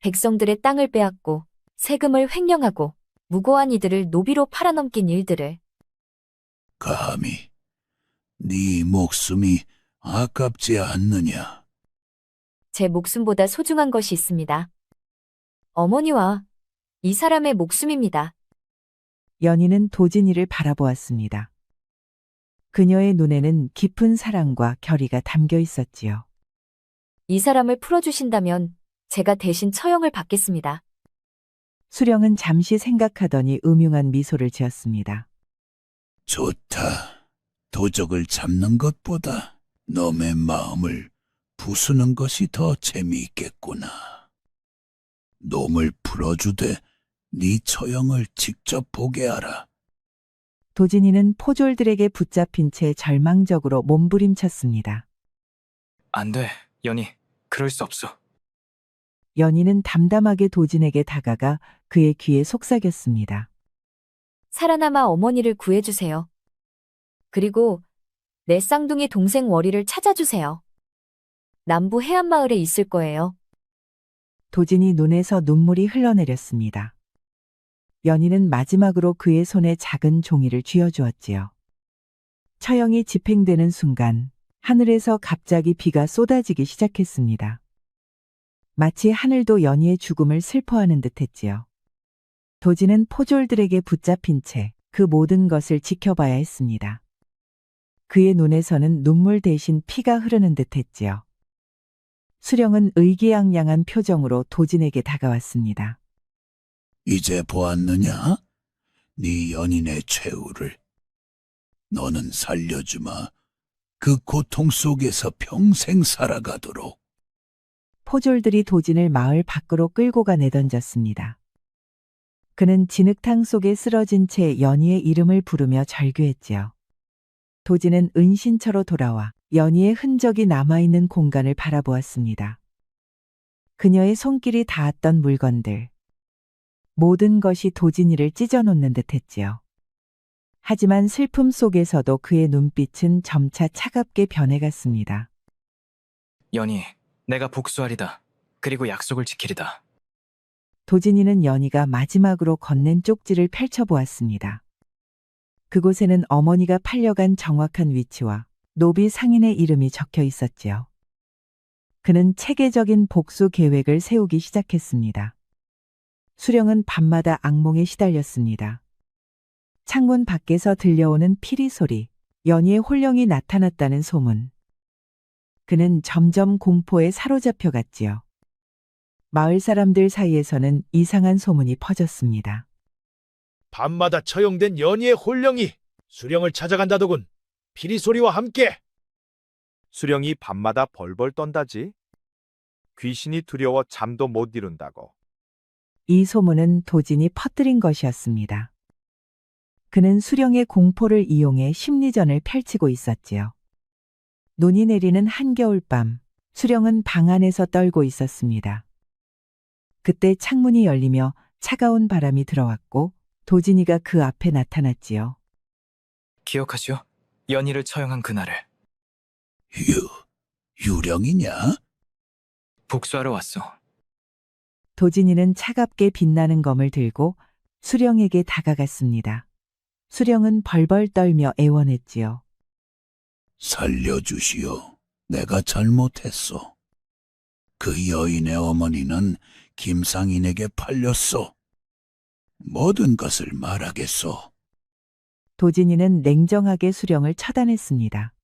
Speaker 3: 백성들의 땅을 빼앗고 세금을 횡령하고 무고한 이들을 노비로 팔아넘긴 일들을
Speaker 6: 감히 네 목숨이 아깝지 않느냐?
Speaker 3: 제 목숨보다 소중한 것이 있습니다. 어머니와 이 사람의 목숨입니다.
Speaker 2: 연희는 도진이를 바라보았습니다. 그녀의 눈에는 깊은 사랑과 결의가 담겨 있었지요.
Speaker 3: 이 사람을 풀어주신다면 제가 대신 처형을 받겠습니다.
Speaker 2: 수령은 잠시 생각하더니 음흉한 미소를 지었습니다.
Speaker 6: 좋다. 도적을 잡는 것보다 놈의 마음을 부수는 것이 더 재미있겠구나. 놈을 풀어주되 네 처형을 직접 보게 하라.
Speaker 2: 도진이는 포졸들에게 붙잡힌 채 절망적으로 몸부림쳤습니다.
Speaker 9: 안 돼, 연희. 그럴 수 없어.
Speaker 2: 연희는 담담하게 도진에게 다가가 그의 귀에 속삭였습니다.
Speaker 3: 살아남아 어머니를 구해주세요. 그리고 내 쌍둥이 동생 월이를 찾아주세요. 남부 해안마을에 있을 거예요.
Speaker 2: 도진이 눈에서 눈물이 흘러내렸습니다. 연희는 마지막으로 그의 손에 작은 종이를 쥐어주었지요. 처형이 집행되는 순간 하늘에서 갑자기 비가 쏟아지기 시작했습니다. 마치 하늘도 연희의 죽음을 슬퍼하는 듯했지요. 도진은 포졸들에게 붙잡힌 채 그 모든 것을 지켜봐야 했습니다. 그의 눈에서는 눈물 대신 피가 흐르는 듯했지요. 수령은 의기양양한 표정으로 도진에게 다가왔습니다.
Speaker 6: 이제 보았느냐? 네 연인의 최후를. 너는 살려주마. 그 고통 속에서 평생 살아가도록.
Speaker 2: 포졸들이 도진을 마을 밖으로 끌고 가 내던졌습니다. 그는 진흙탕 속에 쓰러진 채 연희의 이름을 부르며 절규했지요. 도진은 은신처로 돌아와 연희의 흔적이 남아있는 공간을 바라보았습니다. 그녀의 손길이 닿았던 물건들. 모든 것이 도진이를 찢어놓는 듯했지요. 하지만 슬픔 속에서도 그의 눈빛은 점차 차갑게 변해갔습니다.
Speaker 9: 연희, 내가 복수하리다. 그리고 약속을 지키리다.
Speaker 2: 도진이는 연희가 마지막으로 건넨 쪽지를 펼쳐보았습니다. 그곳에는 어머니가 팔려간 정확한 위치와 노비 상인의 이름이 적혀 있었지요. 그는 체계적인 복수 계획을 세우기 시작했습니다. 수령은 밤마다 악몽에 시달렸습니다. 창문 밖에서 들려오는 피리 소리, 연희의 홀령이 나타났다는 소문. 그는 점점 공포에 사로잡혀 갔지요. 마을 사람들 사이에서는 이상한 소문이 퍼졌습니다.
Speaker 5: 밤마다 처형된 연희의 홀령이 수령을 찾아간다더군. 피리 소리와 함께.
Speaker 10: 수령이 밤마다 벌벌 떤다지. 귀신이 두려워 잠도 못 이룬다고.
Speaker 2: 이 소문은 도진이 퍼뜨린 것이었습니다. 그는 수령의 공포를 이용해 심리전을 펼치고 있었지요. 눈이 내리는 한겨울밤, 수령은 방 안에서 떨고 있었습니다. 그때 창문이 열리며 차가운 바람이 들어왔고 도진이가 그 앞에 나타났지요.
Speaker 9: 기억하시오? 연희를 처형한 그날을.
Speaker 6: 유령이냐?
Speaker 9: 복수하러 왔소.
Speaker 2: 도진이는 차갑게 빛나는 검을 들고 수령에게 다가갔습니다. 수령은 벌벌 떨며 애원했지요.
Speaker 6: 살려주시오. 내가 잘못했소. 그 여인의 어머니는 김상인에게 팔렸소. 모든 것을 말하겠소.
Speaker 2: 도진이는 냉정하게 수령을 처단했습니다.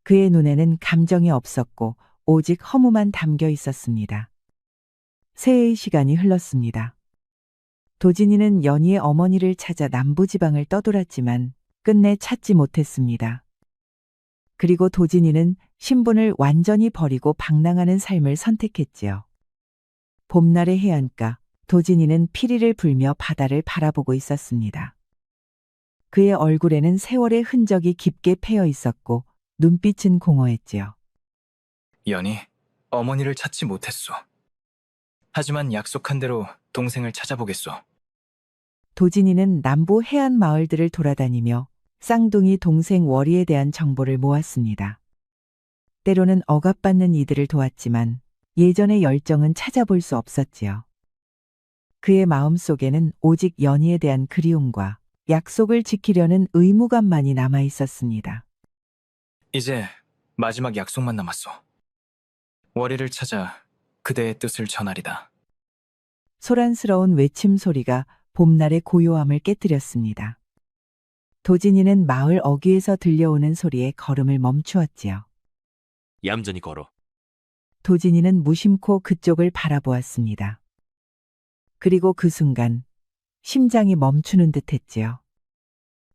Speaker 2: 그의 눈에는 감정이 없었고 오직 허무만 담겨 있었습니다. 새해의 시간이 흘렀습니다. 도진이는 연희의 어머니를 찾아 남부지방을 떠돌았지만 끝내 찾지 못했습니다. 그리고 도진이는 신분을 완전히 버리고 방랑하는 삶을 선택했지요. 봄날의 해안가, 도진이는 피리를 불며 바다를 바라보고 있었습니다. 그의 얼굴에는 세월의 흔적이 깊게 패여 있었고 눈빛은 공허했지요.
Speaker 9: 연희, 어머니를 찾지 못했소. 하지만 약속한 대로 동생을 찾아보겠소.
Speaker 2: 도진이는 남부 해안 마을들을 돌아다니며 쌍둥이 동생 월이에 대한 정보를 모았습니다. 때로는 억압받는 이들을 도왔지만 예전의 열정은 찾아볼 수 없었지요. 그의 마음속에는 오직 연희에 대한 그리움과 약속을 지키려는 의무감만이 남아 있었습니다.
Speaker 9: 이제 마지막 약속만 남았소. 월이를 찾아 그대의 뜻을 전하리다.
Speaker 2: 소란스러운 외침 소리가 봄날의 고요함을 깨뜨렸습니다. 도진이는 마을 어귀에서 들려오는 소리에 걸음을 멈추었지요.
Speaker 12: 얌전히 걸어.
Speaker 2: 도진이는 무심코 그쪽을 바라보았습니다. 그리고 그 순간 심장이 멈추는 듯 했지요.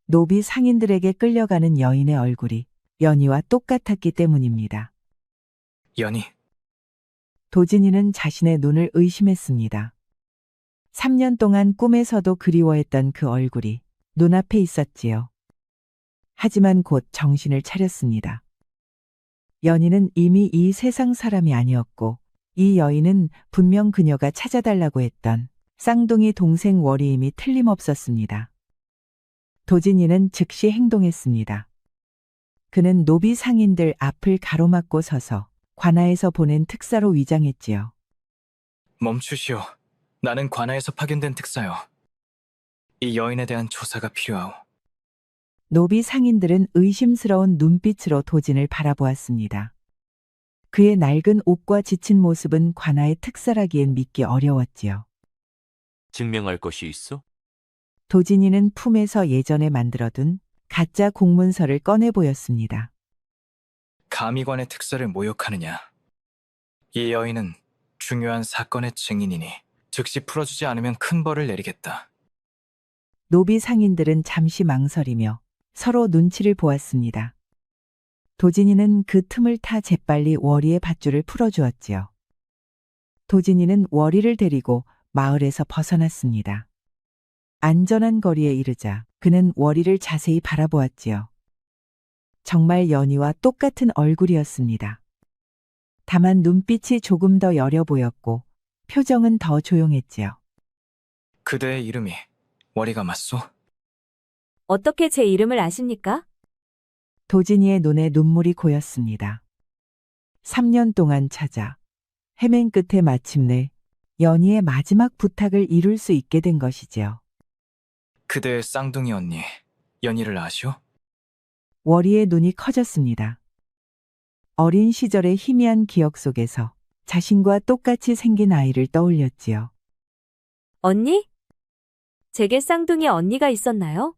Speaker 2: 노비 상인들에게 끌려가는 여인의 얼굴이 연희와 똑같았기 때문입니다.
Speaker 9: 연희,
Speaker 2: 도진이는 자신의 눈을 의심했습니다. 3년 동안 꿈에서도 그리워했던 그 얼굴이 눈앞에 있었지요. 하지만 곧 정신을 차렸습니다. 연희는 이미 이 세상 사람이 아니었고 이 여인은 분명 그녀가 찾아달라고 했던 쌍둥이 동생 월이임이 틀림없었습니다. 도진이는 즉시 행동했습니다. 그는 노비 상인들 앞을 가로막고 서서 관아에서 보낸 특사로 위장했지요.
Speaker 9: 멈추시오. 나는 관아에서 파견된 특사요. 이 여인에 대한 조사가 필요하오.
Speaker 2: 노비 상인들은 의심스러운 눈빛으로 도진을 바라보았습니다. 그의 낡은 옷과 지친 모습은 관아의 특사라기엔 믿기 어려웠지요.
Speaker 12: 증명할 것이 있어?
Speaker 2: 도진이는 품에서 예전에 만들어둔 가짜 공문서를 꺼내 보였습니다.
Speaker 9: 감의관의 특사를 모욕하느냐. 이 여인은 중요한 사건의 증인이니 즉시 풀어주지 않으면 큰 벌을 내리겠다.
Speaker 2: 노비 상인들은 잠시 망설이며 서로 눈치를 보았습니다. 도진이는 그 틈을 타 재빨리 월이의 밧줄을 풀어주었지요. 도진이는 월이를 데리고 마을에서 벗어났습니다. 안전한 거리에 이르자 그는 월이를 자세히 바라보았지요. 정말 연희와 똑같은 얼굴이었습니다. 다만 눈빛이 조금 더 여려 보였고 표정은 더 조용했지요.
Speaker 9: 그대의 이름이 월이가 맞소?
Speaker 1: 어떻게 제 이름을 아십니까?
Speaker 2: 도진이의 눈에 눈물이 고였습니다. 3년 동안 찾아 헤맨 끝에 마침내 연희의 마지막 부탁을 이룰 수 있게 된 것이지요.
Speaker 9: 그대의 쌍둥이 언니 연희를 아시오?
Speaker 2: 월이의 눈이 커졌습니다. 어린 시절의 희미한 기억 속에서 자신과 똑같이 생긴 아이를 떠올렸지요.
Speaker 1: 언니? 제게 쌍둥이 언니가 있었나요?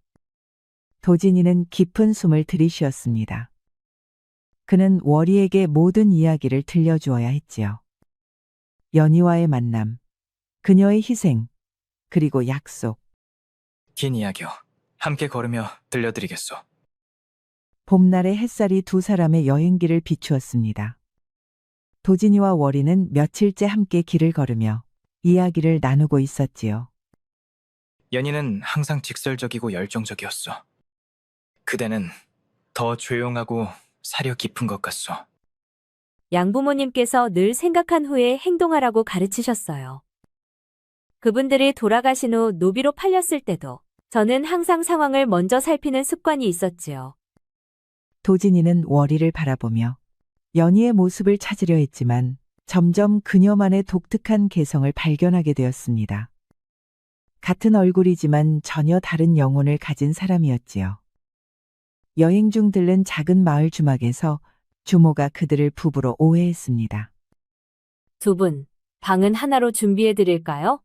Speaker 2: 도진이는 깊은 숨을 들이쉬었습니다. 그는 월이에게 모든 이야기를 들려주어야 했지요. 연희와의 만남, 그녀의 희생, 그리고 약속.
Speaker 9: 긴 이야기요. 함께 걸으며 들려드리겠소.
Speaker 2: 봄날의 햇살이 두 사람의 여행길을 비추었습니다. 도진이와 월이는 며칠째 함께 길을 걸으며 이야기를 나누고 있었지요.
Speaker 9: 연희는 항상 직설적이고 열정적이었어. 그대는 더 조용하고 사려 깊은 것 같소.
Speaker 1: 양부모님께서 늘 생각한 후에 행동하라고 가르치셨어요. 그분들이 돌아가신 후 노비로 팔렸을 때도 저는 항상 상황을 먼저 살피는 습관이 있었지요.
Speaker 2: 도진이는 월이를 바라보며 연희의 모습을 찾으려 했지만 점점 그녀만의 독특한 개성을 발견하게 되었습니다. 같은 얼굴이지만 전혀 다른 영혼을 가진 사람이었지요. 여행 중 들른 작은 마을 주막에서 주모가 그들을 부부로 오해했습니다.
Speaker 1: 두 분, 방은 하나로 준비해 드릴까요?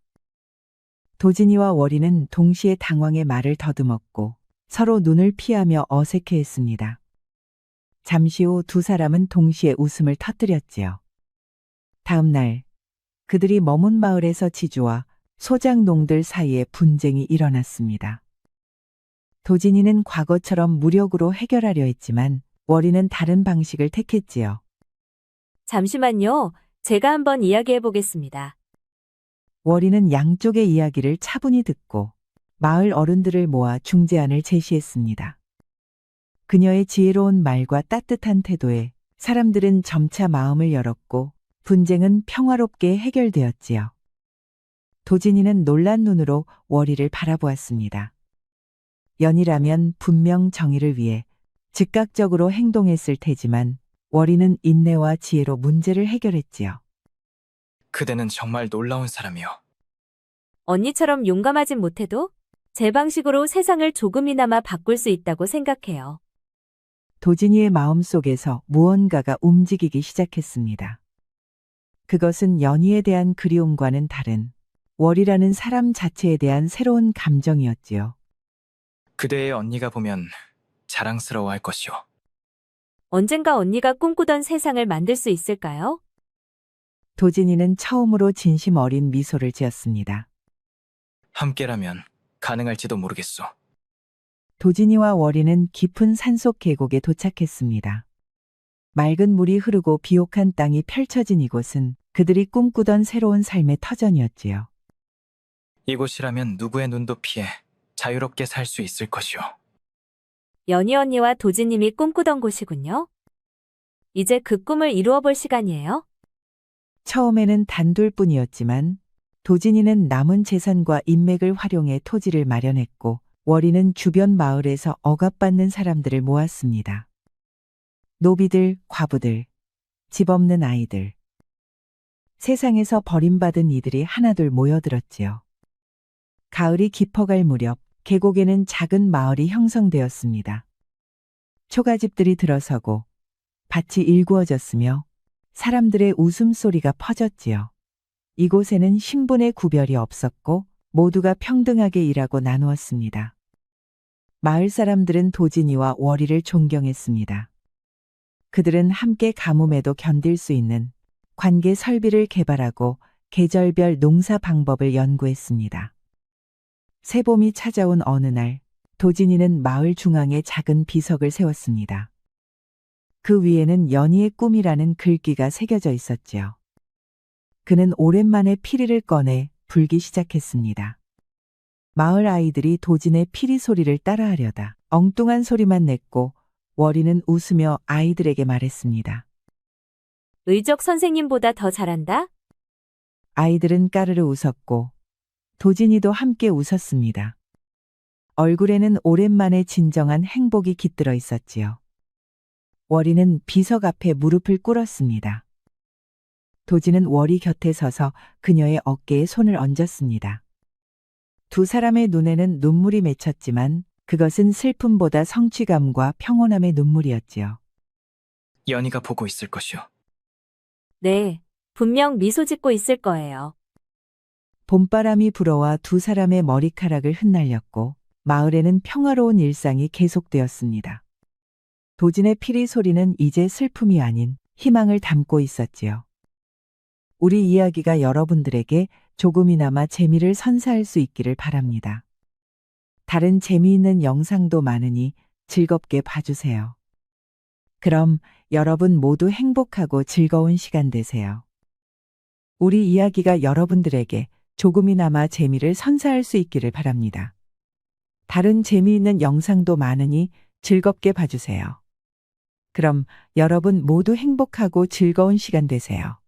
Speaker 2: 도진이와 월이는 동시에 당황의 말을 더듬었고 서로 눈을 피하며 어색해했습니다. 잠시 후 두 사람은 동시에 웃음을 터뜨렸지요. 다음 날 그들이 머문 마을에서 지주와 소작농들 사이에 분쟁이 일어났습니다. 도진이는 과거처럼 무력으로 해결하려 했지만 월이는 다른 방식을 택했지요.
Speaker 1: 잠시만요. 제가 한번 이야기해 보겠습니다.
Speaker 2: 월이는 양쪽의 이야기를 차분히 듣고 마을 어른들을 모아 중재안을 제시했습니다. 그녀의 지혜로운 말과 따뜻한 태도에 사람들은 점차 마음을 열었고 분쟁은 평화롭게 해결되었지요. 도진이는 놀란 눈으로 월이를 바라보았습니다. 연이라면 분명 정의를 위해 즉각적으로 행동했을 테지만 월이는 인내와 지혜로 문제를 해결했지요.
Speaker 9: 그대는 정말 놀라운 사람이요.
Speaker 1: 언니처럼 용감하진 못해도 제 방식으로 세상을 조금이나마 바꿀 수 있다고 생각해요.
Speaker 2: 도진이의 마음속에서 무언가가 움직이기 시작했습니다. 그것은 연희에 대한 그리움과는 다른 월이라는 사람 자체에 대한 새로운 감정이었지요.
Speaker 9: 그대의 언니가 보면 자랑스러워할 것이오.
Speaker 1: 언젠가 언니가 꿈꾸던 세상을 만들 수 있을까요?
Speaker 2: 도진이는 처음으로 진심 어린 미소를 지었습니다.
Speaker 9: 함께라면 가능할지도 모르겠소.
Speaker 2: 도진이와 월이는 깊은 산속 계곡에 도착했습니다. 맑은 물이 흐르고 비옥한 땅이 펼쳐진 이곳은 그들이 꿈꾸던 새로운 삶의 터전이었지요.
Speaker 9: 이곳이라면 누구의 눈도 피해 자유롭게 살 수 있을 것이오.
Speaker 1: 연희 언니와 도진님이 꿈꾸던 곳이군요. 이제 그 꿈을 이루어 볼 시간이에요.
Speaker 2: 처음에는 단둘뿐이었지만 도진이는 남은 재산과 인맥을 활용해 토지를 마련했고 월이는 주변 마을에서 억압받는 사람들을 모았습니다. 노비들, 과부들, 집 없는 아이들. 세상에서 버림받은 이들이 하나둘 모여들었지요. 가을이 깊어갈 무렵 계곡에는 작은 마을이 형성되었습니다. 초가집들이 들어서고 밭이 일구어졌으며 사람들의 웃음소리가 퍼졌지요. 이곳에는 신분의 구별이 없었고 모두가 평등하게 일하고 나누었습니다. 마을 사람들은 도진이와 월이를 존경했습니다. 그들은 함께 가뭄에도 견딜 수 있는 관계 설비를 개발하고 계절별 농사 방법을 연구했습니다. 새봄이 찾아온 어느 날, 도진이는 마을 중앙에 작은 비석을 세웠습니다. 그 위에는 연희의 꿈이라는 글귀가 새겨져 있었지요. 그는 오랜만에 피리를 꺼내 불기 시작했습니다. 마을 아이들이 도진의 피리 소리를 따라하려다 엉뚱한 소리만 냈고 월이는 웃으며 아이들에게 말했습니다.
Speaker 1: 의적 선생님보다 더 잘한다?
Speaker 2: 아이들은 까르르 웃었고 도진이도 함께 웃었습니다. 얼굴에는 오랜만에 진정한 행복이 깃들어 있었지요. 월이는 비석 앞에 무릎을 꿇었습니다. 도진은 월이 곁에 서서 그녀의 어깨에 손을 얹었습니다. 두 사람의 눈에는 눈물이 맺혔지만 그것은 슬픔보다 성취감과 평온함의 눈물이었지요.
Speaker 9: 연희가 보고 있을 것이오.
Speaker 1: 네, 분명 미소 짓고 있을 거예요.
Speaker 2: 봄바람이 불어와 두 사람의 머리카락을 흩날렸고 마을에는 평화로운 일상이 계속되었습니다. 도진의 피리 소리는 이제 슬픔이 아닌 희망을 담고 있었지요. 우리 이야기가 여러분들에게 조금이나마 재미를 선사할 수 있기를 바랍니다. 다른 재미있는 영상도 많으니 즐겁게 봐주세요. 그럼 여러분 모두 행복하고 즐거운 시간 되세요. 우리 이야기가 여러분들에게 조금이나마 재미를 선사할 수 있기를 바랍니다. 다른 재미있는 영상도 많으니 즐겁게 봐주세요. 그럼 여러분 모두 행복하고 즐거운 시간 되세요.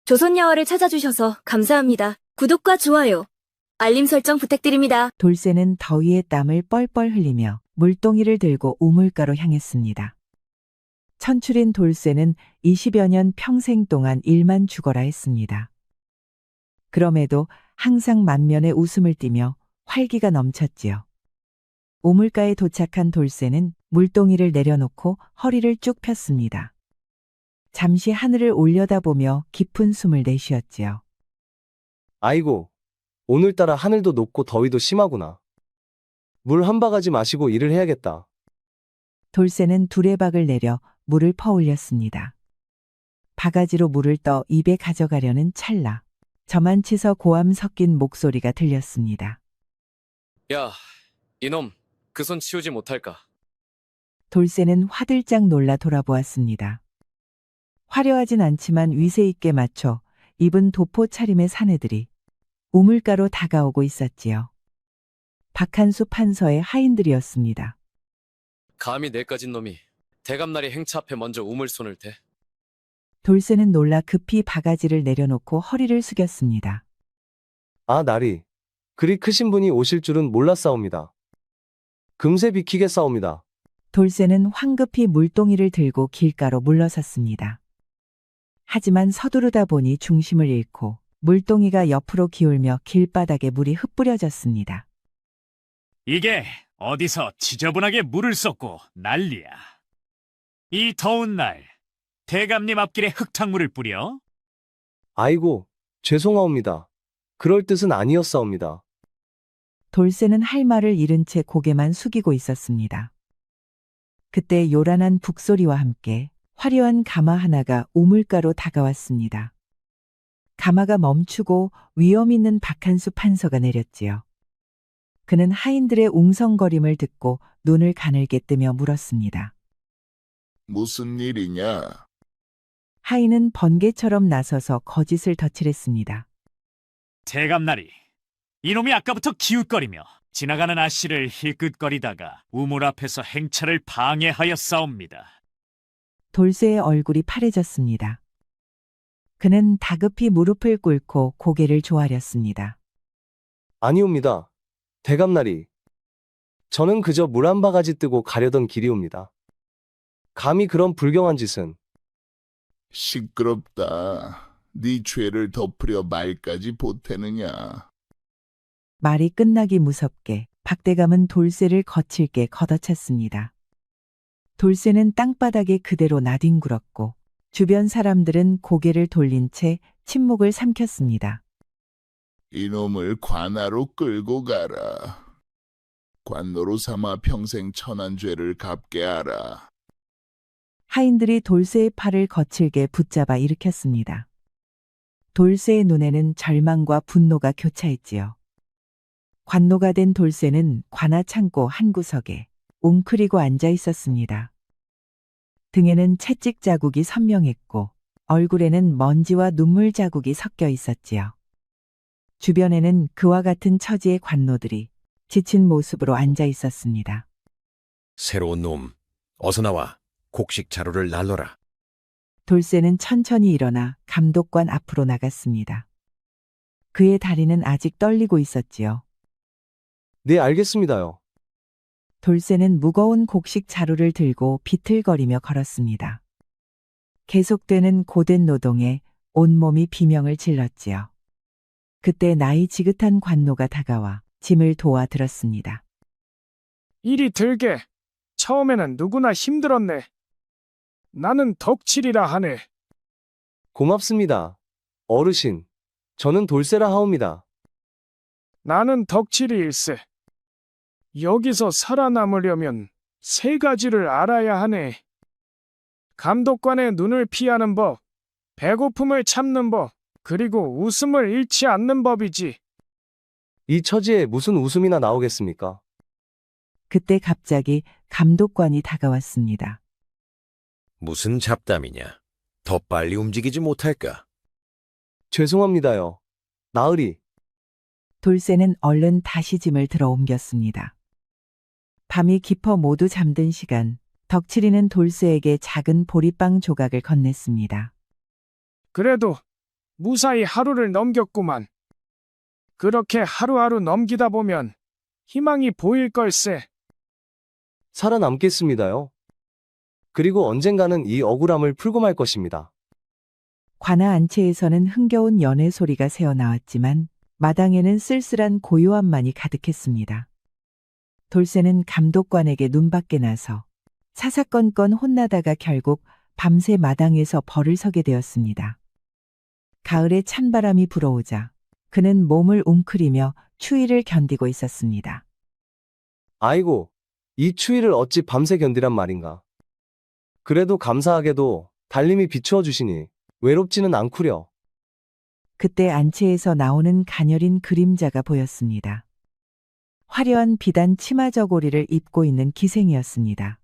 Speaker 13: 조선야화를 찾아주셔서 감사합니다. 구독과 좋아요, 알림 설정 부탁드립니다.
Speaker 2: 돌쇠는 더위에 땀을 뻘뻘 흘리며 물동이를 들고 우물가로 향했습니다. 천출인 돌쇠는 20여 년 평생 동안 일만 죽어라 했습니다. 그럼에도 항상 만면에 웃음을 띠며 활기가 넘쳤지요. 우물가에 도착한 돌쇠는 물동이를 내려놓고 허리를 쭉 폈습니다. 잠시 하늘을 올려다보며 깊은 숨을 내쉬었지요.
Speaker 14: 아이고, 오늘따라 하늘도 높고 더위도 심하구나. 물 한 바가지 마시고 일을 해야겠다.
Speaker 2: 돌쇠는 두레박을 내려 물을 퍼올렸습니다. 바가지로 물을 떠 입에 가져가려는 찰나 저만치서 고함 섞인 목소리가 들렸습니다.
Speaker 12: 야, 이놈, 그 손 치우지 못할까?
Speaker 2: 돌쇠는 화들짝 놀라 돌아보았습니다. 화려하진 않지만 위세 있게 맞춰 입은 도포 차림의 사내들이 우물가로 다가오고 있었지요. 박한수 판서의 하인들이었습니다.
Speaker 12: 감히 내까진 놈이 대감나리 행차 앞에 먼저 우물손을 대.
Speaker 2: 돌쇠는 놀라 급히 바가지를 내려놓고 허리를 숙였습니다.
Speaker 14: 아, 나리. 그리 크신 분이 오실 줄은 몰랐사옵니다. 금세 비키겠사옵니다.
Speaker 2: 돌쇠는 황급히 물동이를 들고 길가로 물러섰습니다. 하지만 서두르다 보니 중심을 잃고 물동이가 옆으로 기울며 길바닥에 물이 흩뿌려졌습니다.
Speaker 8: 이게 어디서 지저분하게 물을 쏟고 난리야. 이 더운 날 대감님 앞길에 흙탕물을 뿌려?
Speaker 14: 아이고, 죄송하옵니다. 그럴 뜻은 아니었사옵니다.
Speaker 2: 돌쇠는 할 말을 잃은 채 고개만 숙이고 있었습니다. 그때 요란한 북소리와 함께 화려한 가마 하나가 우물가로 다가왔습니다. 가마가 멈추고 위험 있는 박한수 판서가 내렸지요. 그는 하인들의 웅성거림을 듣고 눈을 가늘게 뜨며 물었습니다.
Speaker 6: 무슨 일이냐?
Speaker 2: 하인은 번개처럼 나서서 거짓을 덧칠했습니다.
Speaker 8: 대감나리, 이놈이 아까부터 기웃거리며 지나가는 아씨를 힐끗거리다가 우물 앞에서 행차를 방해하였사옵니다.
Speaker 2: 돌쇠의 얼굴이 파래졌습니다. 그는 다급히 무릎을 꿇고 고개를 조아렸습니다.
Speaker 14: 아니옵니다. 대감나리. 저는 그저 물 한 바가지 뜨고 가려던 길이옵니다. 감히 그런 불경한 짓은.
Speaker 6: 시끄럽다. 네 죄를 덮으려 말까지 보태느냐?
Speaker 2: 말이 끝나기 무섭게 박대감은 돌쇠를 거칠게 걷어찼습니다. 돌쇠는 땅바닥에 그대로 나뒹굴었고 주변 사람들은 고개를 돌린 채 침묵을 삼켰습니다.
Speaker 6: 이놈을 관아로 끌고 가라. 관노로 삼아 평생 천한 죄를 갚게 하라.
Speaker 2: 하인들이 돌쇠의 팔을 거칠게 붙잡아 일으켰습니다. 돌쇠의 눈에는 절망과 분노가 교차했지요. 관노가 된 돌쇠는 관아 창고 한 구석에 웅크리고 앉아 있었습니다. 등에는 채찍 자국이 선명했고 얼굴에는 먼지와 눈물 자국이 섞여 있었지요. 주변에는 그와 같은 처지의 관노들이 지친 모습으로 앉아 있었습니다.
Speaker 15: 새로운 놈, 어서 나와. 곡식 자루를 날러라.
Speaker 2: 돌쇠는 천천히 일어나 감독관 앞으로 나갔습니다. 그의 다리는 아직 떨리고 있었지요.
Speaker 14: 네, 알겠습니다요.
Speaker 2: 돌쇠는 무거운 곡식 자루를 들고 비틀거리며 걸었습니다. 계속되는 고된 노동에 온몸이 비명을 질렀지요. 그때 나이 지긋한 관노가 다가와 짐을 도와 들었습니다.
Speaker 16: 이리 들게. 처음에는 누구나 힘들었네. 나는 덕칠이라 하네.
Speaker 14: 고맙습니다. 어르신, 저는 돌쇠라 하옵니다.
Speaker 16: 나는 덕칠이일세. 여기서 살아남으려면 세 가지를 알아야 하네. 감독관의 눈을 피하는 법, 배고픔을 참는 법, 그리고 웃음을 잃지 않는 법이지.
Speaker 14: 이 처지에 무슨 웃음이나 나오겠습니까?
Speaker 2: 그때 갑자기 감독관이 다가왔습니다.
Speaker 15: 무슨 잡담이냐? 더 빨리 움직이지 못할까?
Speaker 14: 죄송합니다요. 나으리.
Speaker 2: 돌쇠는 얼른 다시 짐을 들어 옮겼습니다. 밤이 깊어 모두 잠든 시간, 덕칠이는 돌쇠에게 작은 보리빵 조각을 건넸습니다.
Speaker 16: 그래도 무사히 하루를 넘겼구만. 그렇게 하루하루 넘기다 보면 희망이 보일 걸세.
Speaker 14: 살아남겠습니다요. 그리고 언젠가는 이 억울함을 풀고 말 것입니다.
Speaker 2: 관아 안채에서는 흥겨운 연애 소리가 새어나왔지만 마당에는 쓸쓸한 고요함만이 가득했습니다. 돌쇠는 감독관에게 눈밖에 나서 사사건건 혼나다가 결국 밤새 마당에서 벌을 서게 되었습니다. 가을에 찬바람이 불어오자 그는 몸을 웅크리며 추위를 견디고 있었습니다.
Speaker 14: 아이고, 이 추위를 어찌 밤새 견디란 말인가. 그래도 감사하게도 달님이 비추어 주시니 외롭지는 않구려.
Speaker 2: 그때 안채에서 나오는 가녀린 그림자가 보였습니다. 화려한 비단 치마 저고리를 입고 있는 기생이었습니다.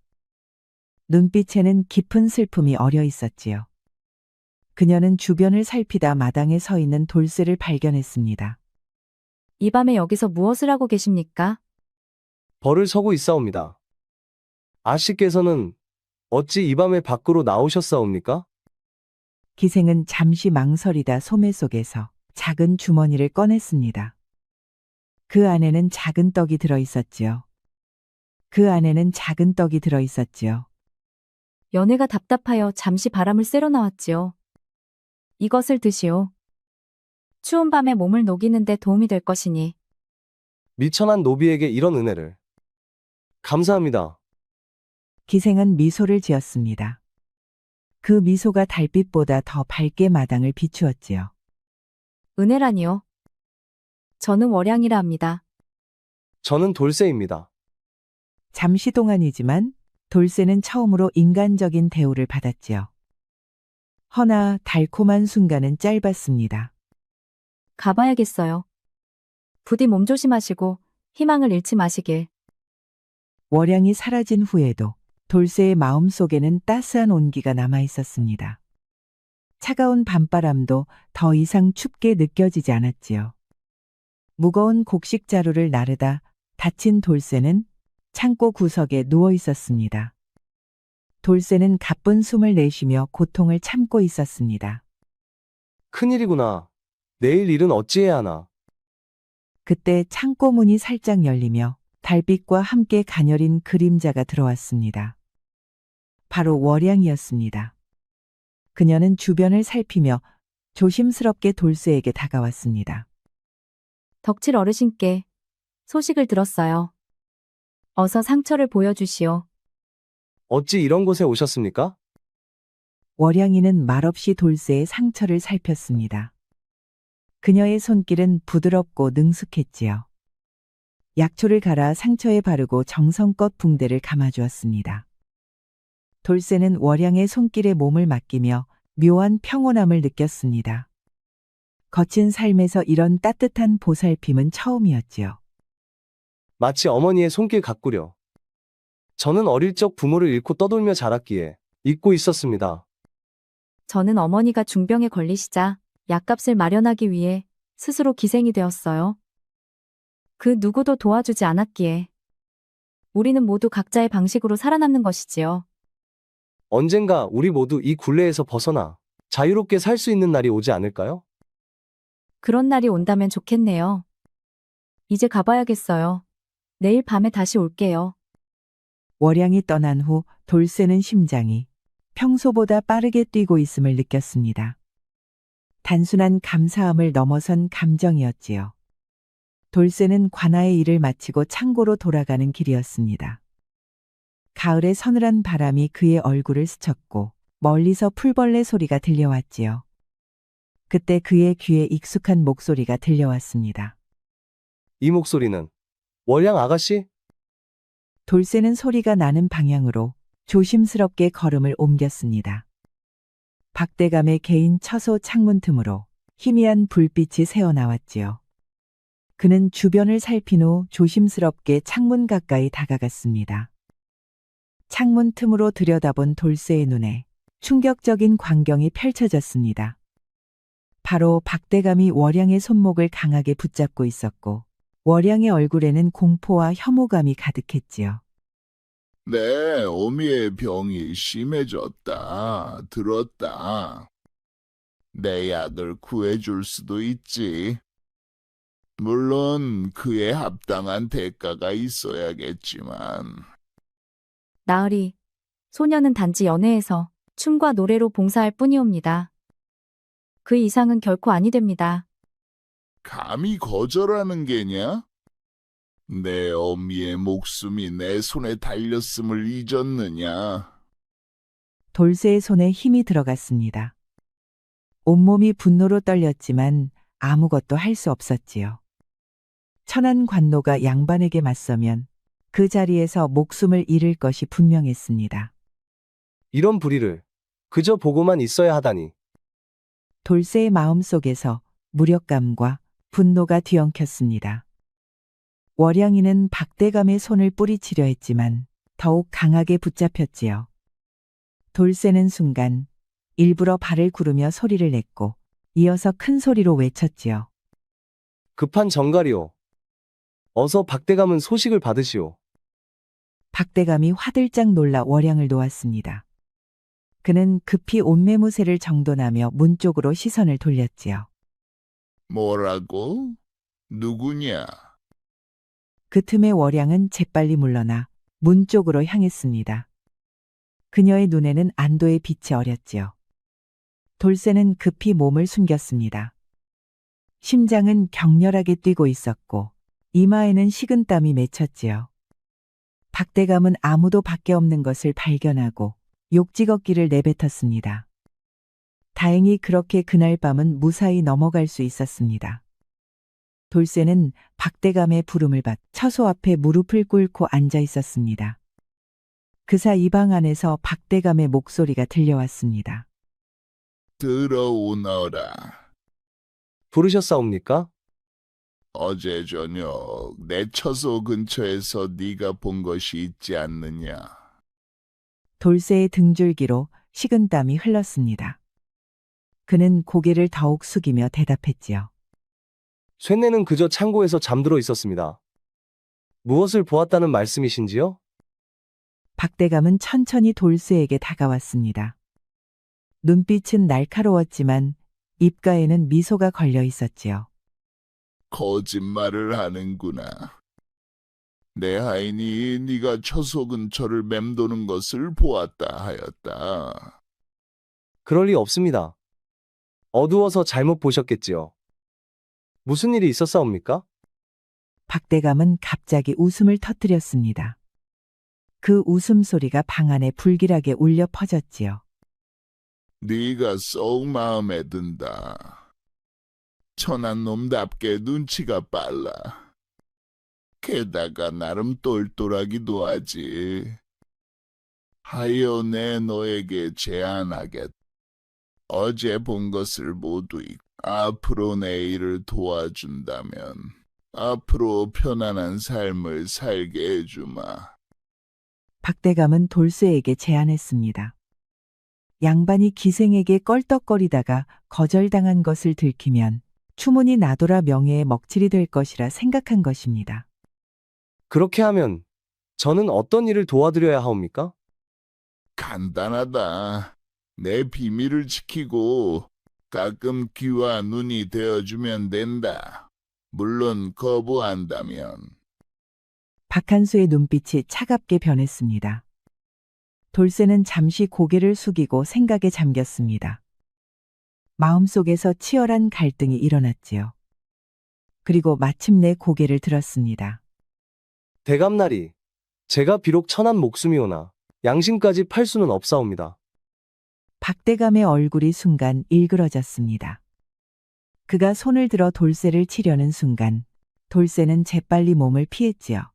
Speaker 2: 눈빛에는 깊은 슬픔이 어려 있었지요. 그녀는 주변을 살피다 마당에 서 있는 돌쇠를 발견했습니다.
Speaker 3: 이 밤에 여기서 무엇을 하고 계십니까?
Speaker 14: 벌을 서고 있사옵니다. 아씨께서는 어찌 이 밤에 밖으로 나오셨사옵니까?
Speaker 2: 기생은 잠시 망설이다 소매 속에서 작은 주머니를 꺼냈습니다. 그 안에는 작은 떡이 들어 있었지요. 그 안에는 작은 떡이 들어 있었지요.
Speaker 3: 연애가 답답하여 잠시 바람을 쐬러 나왔지요. 이것을 드시오. 추운 밤에 몸을 녹이는데 도움이 될 것이니.
Speaker 14: 미천한 노비에게 이런 은혜를. 감사합니다.
Speaker 2: 기생은 미소를 지었습니다. 그 미소가 달빛보다 더 밝게 마당을 비추었지요.
Speaker 3: 은혜라니요. 저는 월양이라 합니다.
Speaker 14: 저는 돌쇠입니다.
Speaker 2: 잠시 동안이지만 돌쇠는 처음으로 인간적인 대우를 받았지요. 허나 달콤한 순간은 짧았습니다.
Speaker 3: 가봐야겠어요. 부디 몸 조심하시고 희망을 잃지 마시길.
Speaker 2: 월양이 사라진 후에도 돌쇠의 마음속에는 따스한 온기가 남아 있었습니다. 차가운 밤바람도 더 이상 춥게 느껴지지 않았지요. 무거운 곡식 자루를 나르다 다친 돌쇠는 창고 구석에 누워 있었습니다. 돌쇠는 가쁜 숨을 내쉬며 고통을 참고 있었습니다.
Speaker 14: 큰일이구나. 내일 일은 어찌해야 하나.
Speaker 2: 그때 창고 문이 살짝 열리며 달빛과 함께 가녀린 그림자가 들어왔습니다. 바로 월양이었습니다. 그녀는 주변을 살피며 조심스럽게 돌쇠에게 다가왔습니다.
Speaker 3: 덕칠 어르신께 소식을 들었어요. 어서 상처를 보여주시오.
Speaker 14: 어찌 이런 곳에 오셨습니까?
Speaker 2: 월양이는 말없이 돌쇠의 상처를 살폈습니다. 그녀의 손길은 부드럽고 능숙했지요. 약초를 갈아 상처에 바르고 정성껏 붕대를 감아주었습니다. 돌쇠는 월양의 손길에 몸을 맡기며 묘한 평온함을 느꼈습니다. 거친 삶에서 이런 따뜻한 보살핌은 처음이었지요.
Speaker 14: 마치 어머니의 손길 같구려. 저는 어릴 적 부모를 잃고 떠돌며 자랐기에 잊고 있었습니다.
Speaker 3: 저는 어머니가 중병에 걸리시자 약값을 마련하기 위해 스스로 기생이 되었어요. 그 누구도 도와주지 않았기에 우리는 모두 각자의 방식으로 살아남는 것이지요.
Speaker 14: 언젠가 우리 모두 이 굴레에서 벗어나 자유롭게 살 수 있는 날이 오지 않을까요?
Speaker 3: 그런 날이 온다면 좋겠네요. 이제 가봐야겠어요. 내일 밤에 다시 올게요.
Speaker 2: 월양이 떠난 후 돌쇠는 심장이 평소보다 빠르게 뛰고 있음을 느꼈습니다. 단순한 감사함을 넘어선 감정이었지요. 돌쇠는 관아의 일을 마치고 창고로 돌아가는 길이었습니다. 가을의 서늘한 바람이 그의 얼굴을 스쳤고 멀리서 풀벌레 소리가 들려왔지요. 그때 그의 귀에 익숙한 목소리가 들려왔습니다.
Speaker 14: 이 목소리는 월양 아가씨?
Speaker 2: 돌쇠는 소리가 나는 방향으로 조심스럽게 걸음을 옮겼습니다. 박대감의 개인 처소 창문 틈으로 희미한 불빛이 새어나왔지요. 그는 주변을 살핀 후 조심스럽게 창문 가까이 다가갔습니다. 창문 틈으로 들여다본 돌쇠의 눈에 충격적인 광경이 펼쳐졌습니다. 바로 박대감이 월양의 손목을 강하게 붙잡고 있었고 월양의 얼굴에는 공포와 혐오감이 가득했지요.
Speaker 6: 내 어미의 병이 심해졌다. 들었다. 내 약을 구해줄 수도 있지. 물론 그에 합당한 대가가 있어야겠지만.
Speaker 3: 나으리, 소녀는 단지 연애에서 춤과 노래로 봉사할 뿐이옵니다. 그 이상은 결코 아니 됩니다.
Speaker 6: 감히 거절하는 게냐? 내 어미의 목숨이 내 손에 달렸음을 잊었느냐?
Speaker 2: 돌쇠의 손에 힘이 들어갔습니다. 온몸이 분노로 떨렸지만 아무것도 할 수 없었지요. 천한 관노가 양반에게 맞서면 그 자리에서 목숨을 잃을 것이 분명했습니다.
Speaker 14: 이런 불의를 그저 보고만 있어야 하다니.
Speaker 2: 돌쇠의 마음속에서 무력감과 분노가 뒤엉켰습니다. 월양이는 박대감의 손을 뿌리치려 했지만 더욱 강하게 붙잡혔지요. 돌쇠는 순간 일부러 발을 구르며 소리를 냈고 이어서 큰 소리로 외쳤지요.
Speaker 14: 급한 정갈이오. 어서 박대감은 소식을 받으시오.
Speaker 2: 박대감이 화들짝 놀라 월양을 놓았습니다. 그는 급히 옷매무새를 정돈하며 문 쪽으로 시선을 돌렸지요.
Speaker 6: 뭐라고? 누구냐?
Speaker 2: 그 틈에 월양은 재빨리 물러나 문 쪽으로 향했습니다. 그녀의 눈에는 안도의 빛이 어렸지요. 돌쇠는 급히 몸을 숨겼습니다. 심장은 격렬하게 뛰고 있었고 이마에는 식은땀이 맺혔지요. 박대감은 아무도 밖에 없는 것을 발견하고 욕지겁기를 내뱉었습니다. 다행히 그렇게 그날 밤은 무사히 넘어갈 수 있었습니다. 돌쇠는 박대감의 부름을 받 처소 앞에 무릎을 꿇고 앉아 있었습니다. 그사 이 방 안에서 박대감의 목소리가 들려왔습니다.
Speaker 6: 들어오너라.
Speaker 14: 부르셨사옵니까?
Speaker 6: 어제 저녁 내 처소 근처에서 네가 본 것이 있지 않느냐?
Speaker 2: 돌쇠의 등줄기로 식은땀이 흘렀습니다. 그는 고개를 더욱 숙이며 대답했지요.
Speaker 14: 쇠내는 그저 창고에서 잠들어 있었습니다. 무엇을 보았다는 말씀이신지요?
Speaker 2: 박대감은 천천히 돌쇠에게 다가왔습니다. 눈빛은 날카로웠지만 입가에는 미소가 걸려 있었지요.
Speaker 6: 거짓말을 하는구나. 내 하인이 네가 처소 근처를 맴도는 것을 보았다 하였다.
Speaker 14: 그럴 리 없습니다. 어두워서 잘못 보셨겠지요. 무슨 일이 있었사옵니까?
Speaker 2: 박대감은 갑자기 웃음을 터뜨렸습니다. 그 웃음소리가 방 안에 불길하게 울려 퍼졌지요.
Speaker 6: 네가 썩 마음에 든다. 천한 놈답게 눈치가 빨라. 게다가 나름 똘똘하기도 하지. 하여 내 너에게 제안하겠다. 어제 본 것을 모두 잊고 앞으로 내 일을 도와준다면 앞으로 편안한 삶을 살게 해주마.
Speaker 2: 박대감은 돌쇠에게 제안했습니다. 양반이 기생에게 껄떡거리다가 거절당한 것을 들키면 추문이 나돌아 명예의 먹칠이 될 것이라 생각한 것입니다.
Speaker 14: 그렇게 하면 저는 어떤 일을 도와드려야 하옵니까?
Speaker 6: 간단하다. 내 비밀을 지키고 가끔 귀와 눈이 되어주면 된다. 물론 거부한다면.
Speaker 2: 박한수의 눈빛이 차갑게 변했습니다. 돌쇠는 잠시 고개를 숙이고 생각에 잠겼습니다. 마음속에서 치열한 갈등이 일어났지요. 그리고 마침내 고개를 들었습니다.
Speaker 14: 대감나리, 제가 비록 천한 목숨이오나 양심까지 팔 수는 없사옵니다.
Speaker 2: 박대감의 얼굴이 순간 일그러졌습니다. 그가 손을 들어 돌쇠를 치려는 순간 돌쇠는 재빨리 몸을 피했지요.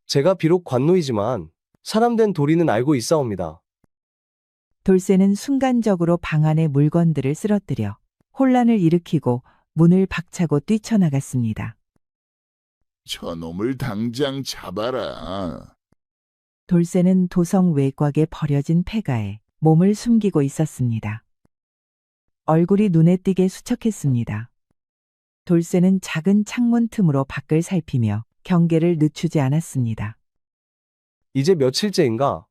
Speaker 14: 제가 비록 관노이지만 사람된 도리는 알고 있사옵니다.
Speaker 2: 돌쇠는 순간적으로 방 안의 물건들을 쓰러뜨려 혼란을 일으키고 문을 박차고 뛰쳐나갔습니다.
Speaker 6: 저놈을 당장 잡아라.
Speaker 2: 돌쇠는 도성 외곽에 버려진 폐가에 몸을 숨기고 있었습니다. 얼굴이 눈에 띄게 수척했습니다. 돌쇠는 작은 창문 틈으로 밖을 살피며 경계를 늦추지 않았습니다.
Speaker 14: 이제 며칠째인가?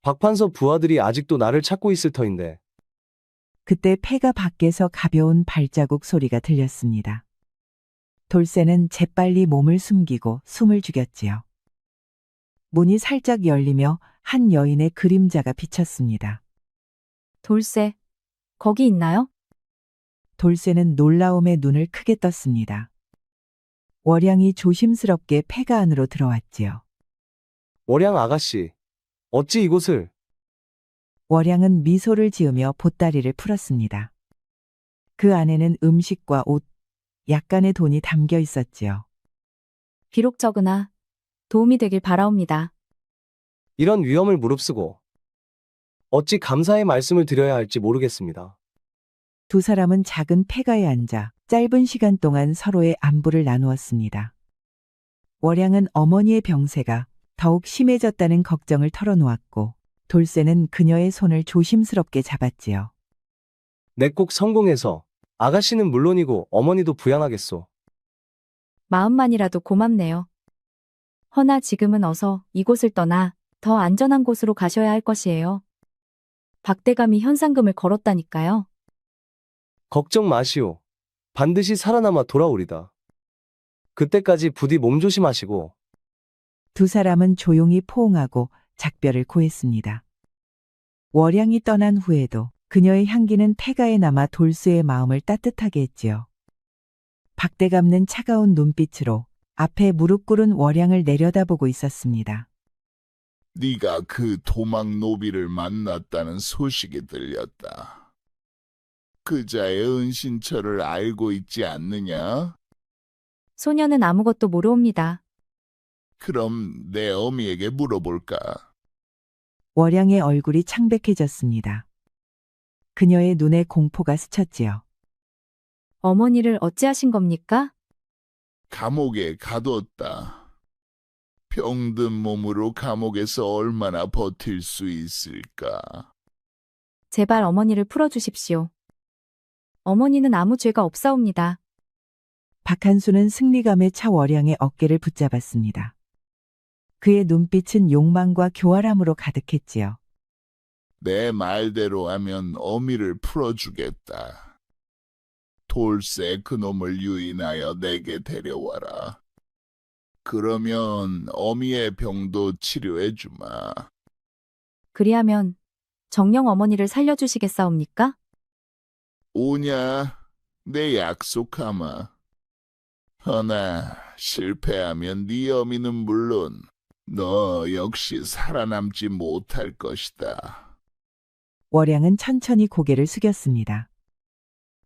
Speaker 14: 박판서 부하들이 아직도 나를 찾고 있을 터인데.
Speaker 2: 그때 폐가 밖에서 가벼운 발자국 소리가 들렸습니다. 돌쇠는 재빨리 몸을 숨기고 숨을 죽였지요. 문이 살짝 열리며 한 여인의 그림자가 비쳤습니다.
Speaker 3: 돌쇠, 거기 있나요?
Speaker 2: 돌쇠는 놀라움에 눈을 크게 떴습니다. 월양이 조심스럽게 폐가 안으로 들어왔지요.
Speaker 14: 월양 아가씨, 어찌 이곳을?
Speaker 2: 월양은 미소를 지으며 보따리를 풀었습니다. 그 안에는 음식과 옷, 약간의 돈이 담겨 있었지요.
Speaker 3: 비록 적으나 도움이 되길 바라옵니다.
Speaker 14: 이런 위험을 무릅쓰고 어찌 감사의 말씀을 드려야 할지 모르겠습니다.
Speaker 2: 두 사람은 작은 폐가에 앉아 짧은 시간 동안 서로의 안부를 나누었습니다. 월양은 어머니의 병세가 더욱 심해졌다는 걱정을 털어놓았고 돌쇠는 그녀의 손을 조심스럽게 잡았지요.
Speaker 14: 내 꼭 성공해서 아가씨는 물론이고 어머니도 부양하겠소.
Speaker 3: 마음만이라도 고맙네요. 허나 지금은 어서 이곳을 떠나 더 안전한 곳으로 가셔야 할 것이에요. 박대감이 현상금을 걸었다니까요.
Speaker 14: 걱정 마시오. 반드시 살아남아 돌아오리다. 그때까지 부디 몸조심하시고.
Speaker 2: 두 사람은 조용히 포옹하고 작별을 고했습니다. 월양이 떠난 후에도 그녀의 향기는 폐가에 남아 돌쇠의 마음을 따뜻하게 했지요. 박대감는 차가운 눈빛으로 앞에 무릎 꿇은 월양을 내려다보고 있었습니다.
Speaker 6: 네가 그 도망 노비를 만났다는 소식이 들렸다. 그자의 은신처를 알고 있지 않느냐?
Speaker 3: 소녀는 아무것도 모르옵니다.
Speaker 6: 그럼 내 어미에게 물어볼까?
Speaker 2: 월양의 얼굴이 창백해졌습니다. 그녀의 눈에 공포가 스쳤지요.
Speaker 3: 어머니를 어찌하신 겁니까?
Speaker 6: 감옥에 가뒀다. 병든 몸으로 감옥에서 얼마나 버틸 수 있을까?
Speaker 3: 제발 어머니를 풀어주십시오. 어머니는 아무 죄가 없사옵니다.
Speaker 2: 박한수는 승리감에 차 월양의 어깨를 붙잡았습니다. 그의 눈빛은 욕망과 교활함으로 가득했지요.
Speaker 6: 내 말대로 하면 어미를 풀어주겠다. 돌쇠 그놈을 유인하여 내게 데려와라. 그러면 어미의 병도 치료해주마.
Speaker 3: 그리하면 정녕 어머니를 살려주시겠사옵니까?
Speaker 6: 오냐, 내 약속하마. 허나 실패하면 네 어미는 물론 너 역시 살아남지 못할 것이다.
Speaker 2: 월양은 천천히 고개를 숙였습니다.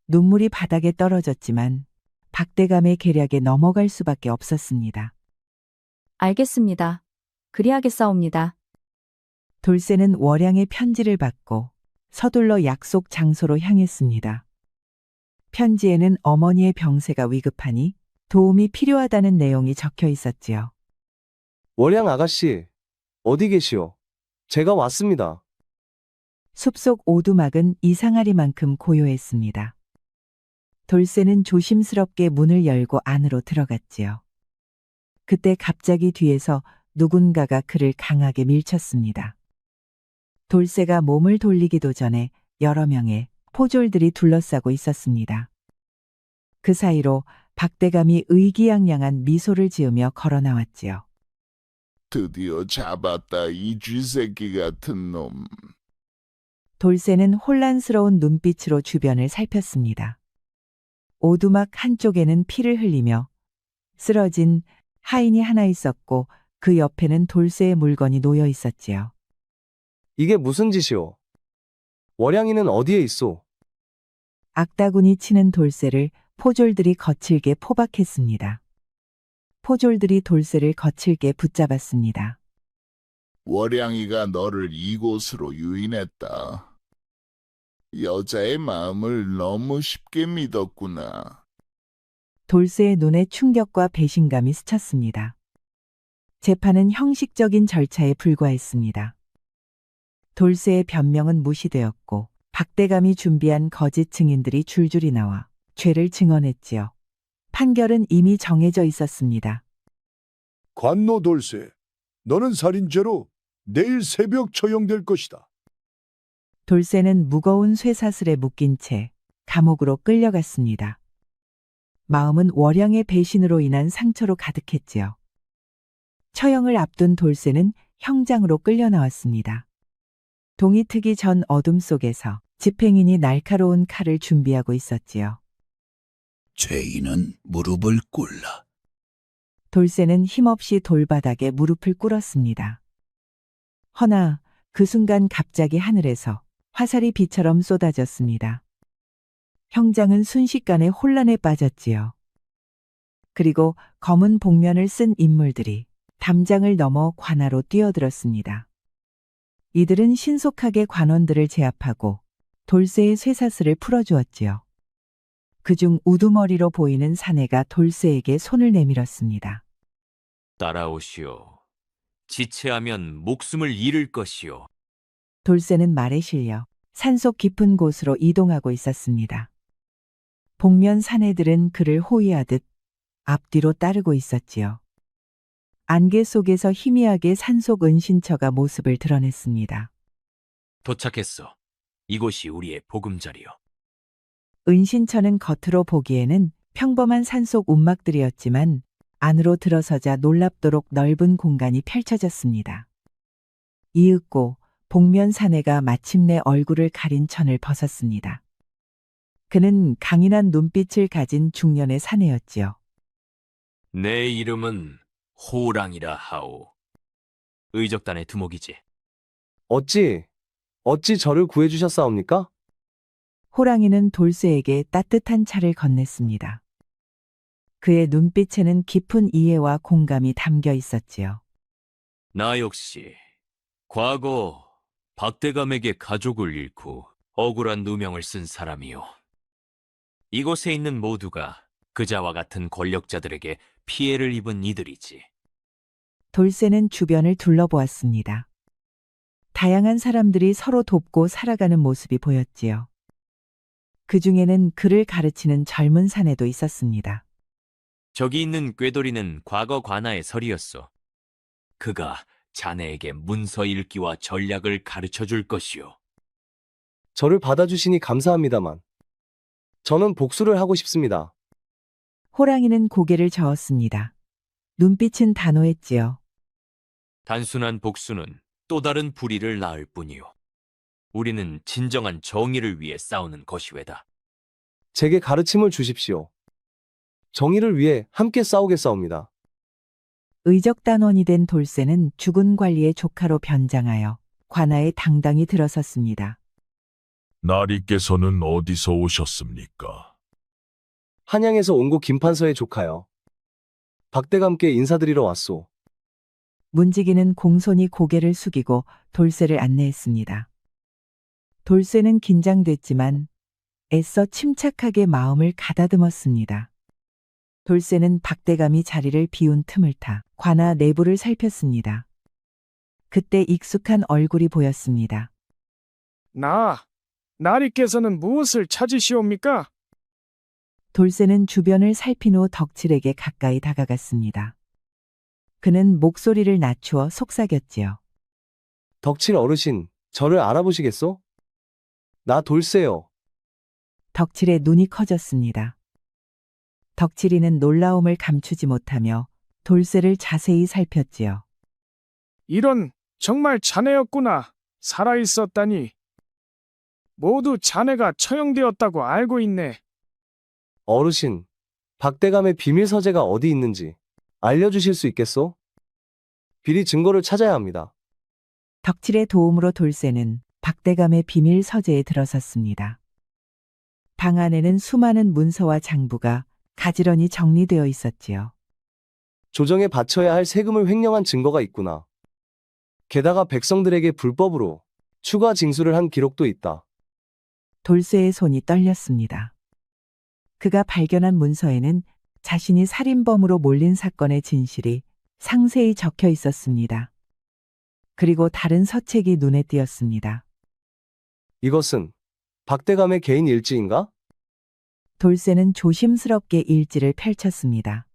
Speaker 2: 눈물이 바닥에 떨어졌지만 박대감의 계략에 넘어갈 수밖에 없었습니다.
Speaker 3: 알겠습니다. 그리하겠사옵니다.
Speaker 2: 돌쇠는 월양의 편지를 받고 서둘러 약속 장소로 향했습니다. 편지에는 어머니의 병세가 위급하니 도움이 필요하다는 내용이 적혀 있었지요.
Speaker 14: 월양 아가씨, 어디 계시오? 제가 왔습니다.
Speaker 2: 숲속 오두막은 이상하리만큼 고요했습니다. 돌쇠는 조심스럽게 문을 열고 안으로 들어갔지요. 그때 갑자기 뒤에서 누군가가 그를 강하게 밀쳤습니다. 돌쇠가 몸을 돌리기도 전에 여러 명의 포졸들이 둘러싸고 있었습니다. 그 사이로 박대감이 의기양양한 미소를 지으며 걸어 나왔지요.
Speaker 6: 드디어 잡았다, 이 쥐새끼 같은 놈.
Speaker 2: 돌쇠는 혼란스러운 눈빛으로 주변을 살폈습니다. 오두막 한쪽에는 피를 흘리며 쓰러진 하인이 하나 있었고 그 옆에는 돌쇠의 물건이 놓여 있었지요.
Speaker 14: 이게 무슨 짓이오? 월양이는 어디에 있소?
Speaker 2: 악다구니 치는 돌쇠를 포졸들이 거칠게 포박했습니다. 포졸들이 돌쇠를 거칠게 붙잡았습니다.
Speaker 6: 월양이가 너를 이곳으로 유인했다. 여자의 마음을 너무 쉽게 믿었구나.
Speaker 2: 돌쇠의 눈에 충격과 배신감이 스쳤습니다. 재판은 형식적인 절차에 불과했습니다. 돌쇠의 변명은 무시되었고 박대감이 준비한 거짓 증인들이 줄줄이 나와 죄를 증언했지요. 판결은 이미 정해져 있었습니다.
Speaker 17: 관노 돌쇠, 너는 살인죄로 내일 새벽 처형될 것이다.
Speaker 2: 돌쇠는 무거운 쇠사슬에 묶인 채 감옥으로 끌려갔습니다. 마음은 월양의 배신으로 인한 상처로 가득했지요. 처형을 앞둔 돌쇠는 형장으로 끌려 나왔습니다. 동이 트기 전 어둠 속에서 집행인이 날카로운 칼을 준비하고 있었지요.
Speaker 18: 죄인은 무릎을 꿇라.
Speaker 2: 돌쇠는 힘없이 돌바닥에 무릎을 꿇었습니다. 허나 그 순간 갑자기 하늘에서 화살이 비처럼 쏟아졌습니다. 형장은 순식간에 혼란에 빠졌지요. 그리고 검은 복면을 쓴 인물들이 담장을 넘어 관하로 뛰어들었습니다. 이들은 신속하게 관원들을 제압하고 돌쇠의 쇠사슬을 풀어주었지요. 그중 우두머리로 보이는 사내가 돌쇠에게 손을 내밀었습니다.
Speaker 19: 따라오시오. 지체하면 목숨을 잃을 것이오.
Speaker 2: 돌쇠는 말에 실려 산속 깊은 곳으로 이동하고 있었습니다. 복면 사내들은 그를 호위하듯 앞뒤로 따르고 있었지요. 안개 속에서 희미하게 산속 은신처가 모습을 드러냈습니다.
Speaker 19: 도착했어. 이곳이 우리의 보금자리요.
Speaker 2: 은신처는 겉으로 보기에는 평범한 산속 움막들이었지만 안으로 들어서자 놀랍도록 넓은 공간이 펼쳐졌습니다. 이윽고 복면 사내가 마침내 얼굴을 가린 천을 벗었습니다. 그는 강인한 눈빛을 가진 중년의 사내였지요.
Speaker 19: 내 이름은 호랑이라 하오. 의적단의 두목이지.
Speaker 14: 어찌 저를 구해주셨사옵니까?
Speaker 2: 호랑이는 돌쇠에게 따뜻한 차를 건넸습니다. 그의 눈빛에는 깊은 이해와 공감이 담겨 있었지요.
Speaker 19: 나 역시 과거 박대감에게 가족을 잃고 억울한 누명을 쓴 사람이요. 이곳에 있는 모두가 그자와 같은 권력자들에게 피해를 입은 이들이지.
Speaker 2: 돌쇠는 주변을 둘러보았습니다. 다양한 사람들이 서로 돕고 살아가는 모습이 보였지요. 그 중에는 그를 가르치는 젊은 사내도 있었습니다.
Speaker 19: 저기 있는 꾀돌이는 과거 관아의 설이었소. 그가 자네에게 문서 읽기와 전략을 가르쳐 줄 것이오.
Speaker 14: 저를 받아주시니 감사합니다만. 저는 복수를 하고 싶습니다.
Speaker 2: 호랑이는 고개를 저었습니다. 눈빛은 단호했지요.
Speaker 19: 단순한 복수는 또 다른 불의를 낳을 뿐이오. 우리는 진정한 정의를 위해 싸우는 것이외다.
Speaker 14: 제게 가르침을 주십시오. 정의를 위해 함께 싸우겠사옵니다.
Speaker 2: 의적단원이 된 돌쇠는 죽은 관리의 조카로 변장하여 관아에 당당히 들어섰습니다.
Speaker 17: 나리께서는 어디서 오셨습니까?
Speaker 14: 한양에서 온고 김판서의 조카요. 박대감께 인사드리러 왔소.
Speaker 2: 문지기는 공손히 고개를 숙이고 돌쇠를 안내했습니다. 돌쇠는 긴장됐지만 애써 침착하게 마음을 가다듬었습니다. 돌쇠는 박대감이 자리를 비운 틈을 타 관아 내부를 살폈습니다. 그때 익숙한 얼굴이 보였습니다.
Speaker 16: 나리께서는 무엇을 찾으시옵니까?
Speaker 2: 돌쇠는 주변을 살핀 후 덕칠에게 가까이 다가갔습니다. 그는 목소리를 낮추어 속삭였지요.
Speaker 14: 덕칠 어르신, 저를 알아보시겠소? 나 돌쇠요.
Speaker 2: 덕칠의 눈이 커졌습니다. 덕칠이는 놀라움을 감추지 못하며 돌쇠를 자세히 살폈지요.
Speaker 16: 이런, 정말 자네였구나. 살아있었다니. 모두 자네가 처형되었다고 알고 있네.
Speaker 14: 어르신, 박대감의 비밀 서재가 어디 있는지 알려주실 수 있겠소? 비리 증거를 찾아야 합니다.
Speaker 2: 덕칠의 도움으로 돌쇠는 박대감의 비밀 서재에 들어섰습니다. 방 안에는 수많은 문서와 장부가 가지런히 정리되어 있었지요.
Speaker 14: 조정에 바쳐야 할 세금을 횡령한 증거가 있구나. 게다가 백성들에게 불법으로 추가 징수를 한 기록도 있다.
Speaker 2: 돌쇠의 손이 떨렸습니다. 그가 발견한 문서에는 자신이 살인범으로 몰린 사건의 진실이 상세히 적혀 있었습니다. 그리고 다른 서책이 눈에 띄었습니다.
Speaker 14: 이것은 박대감의 개인 일지인가?
Speaker 2: 돌쇠는 조심스럽게 일지를 펼쳤습니다.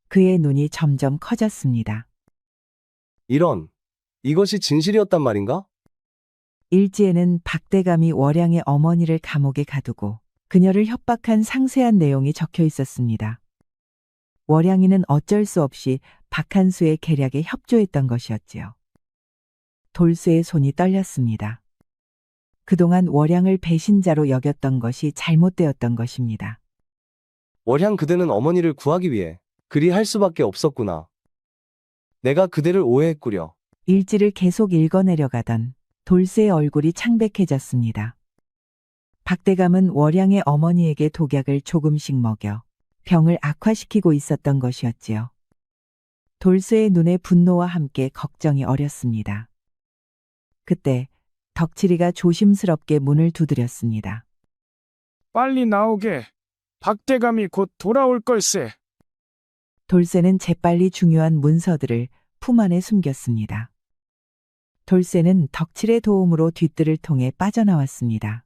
Speaker 2: 그의 눈이 점점 커졌습니다.
Speaker 14: 이것이 진실이었단 말인가?
Speaker 2: 일지에는 박대감이 월양의 어머니를 감옥에 가두고 그녀를 협박한 상세한 내용이 적혀 있었습니다. 월양이는 어쩔 수 없이 박한수의 계략에 협조했던 것이었지요. 돌쇠의 손이 떨렸습니다. 그동안 월양을 배신자로 여겼던 것이 잘못되었던 것입니다.
Speaker 14: 월향 그대는 어머니를 구하기 위해 그리 할 수밖에 없었구나. 내가 그대를 오해했구려.
Speaker 2: 일지를 계속 읽어내려가던 돌쇠의 얼굴이 창백해졌습니다. 박대감은 월양의 어머니에게 독약을 조금씩 먹여 병을 악화시키고 있었던 것이었지요. 돌쇠의 눈에 분노와 함께 걱정이 어렸습니다. 그때 덕칠이가 조심스럽게 문을 두드렸습니다.
Speaker 16: 빨리 나오게. 박대감이 곧 돌아올 걸세.
Speaker 2: 돌쇠는 재빨리 중요한 문서들을 품 안에 숨겼습니다. 돌쇠는 덕칠의 도움으로 뒷뜰을 통해 빠져나왔습니다.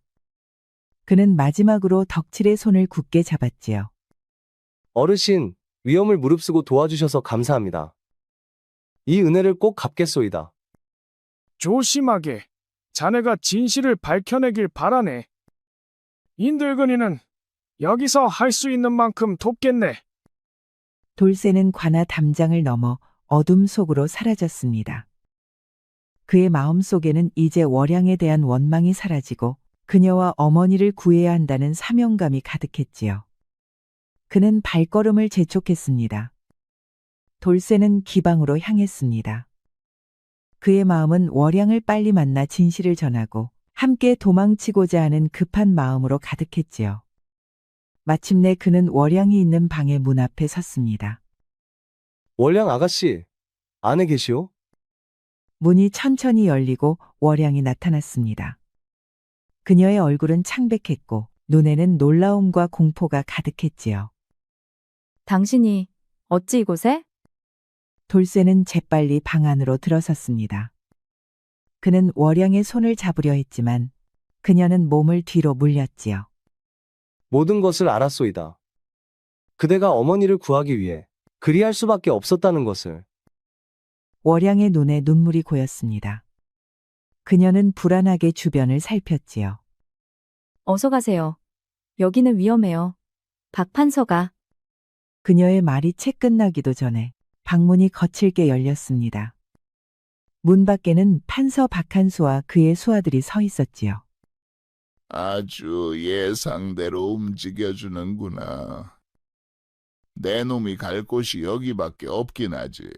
Speaker 2: 그는 마지막으로 덕칠의 손을 굳게 잡았지요.
Speaker 14: 어르신, 위험을 무릅쓰고 도와주셔서 감사합니다. 이 은혜를 꼭 갚겠소이다.
Speaker 16: 조심하게. 자네가 진실을 밝혀내길 바라네. 인들근이는 여기서 할 수 있는 만큼 돕겠네.
Speaker 2: 돌쇠는 관아 담장을 넘어 어둠 속으로 사라졌습니다. 그의 마음 속에는 이제 월양에 대한 원망이 사라지고 그녀와 어머니를 구해야 한다는 사명감이 가득했지요. 그는 발걸음을 재촉했습니다. 돌쇠는 기방으로 향했습니다. 그의 마음은 월양을 빨리 만나 진실을 전하고 함께 도망치고자 하는 급한 마음으로 가득했지요. 마침내 그는 월양이 있는 방의 문 앞에 섰습니다.
Speaker 14: 월량 아가씨, 안에 계시오?
Speaker 2: 문이 천천히 열리고 월양이 나타났습니다. 그녀의 얼굴은 창백했고 눈에는 놀라움과 공포가 가득했지요.
Speaker 3: 당신이 어찌 이곳에?
Speaker 2: 돌쇠는 재빨리 방 안으로 들어섰습니다. 그는 월양의 손을 잡으려 했지만 그녀는 몸을 뒤로 물렸지요.
Speaker 14: 모든 것을 알았소이다. 그대가 어머니를 구하기 위해 그리할 수밖에 없었다는 것을.
Speaker 2: 월양의 눈에 눈물이 고였습니다. 그녀는 불안하게 주변을 살폈지요.
Speaker 3: 어서 가세요. 여기는 위험해요. 박 판서가.
Speaker 2: 그녀의 말이 채 끝나기도 전에 방문이 거칠게 열렸습니다. 문 밖에는 판서 박한수와 그의 수하들이 서 있었지요.
Speaker 6: 아주 예상대로 움직여주는구나. 내 놈이 갈 곳이 여기밖에 없긴 하지.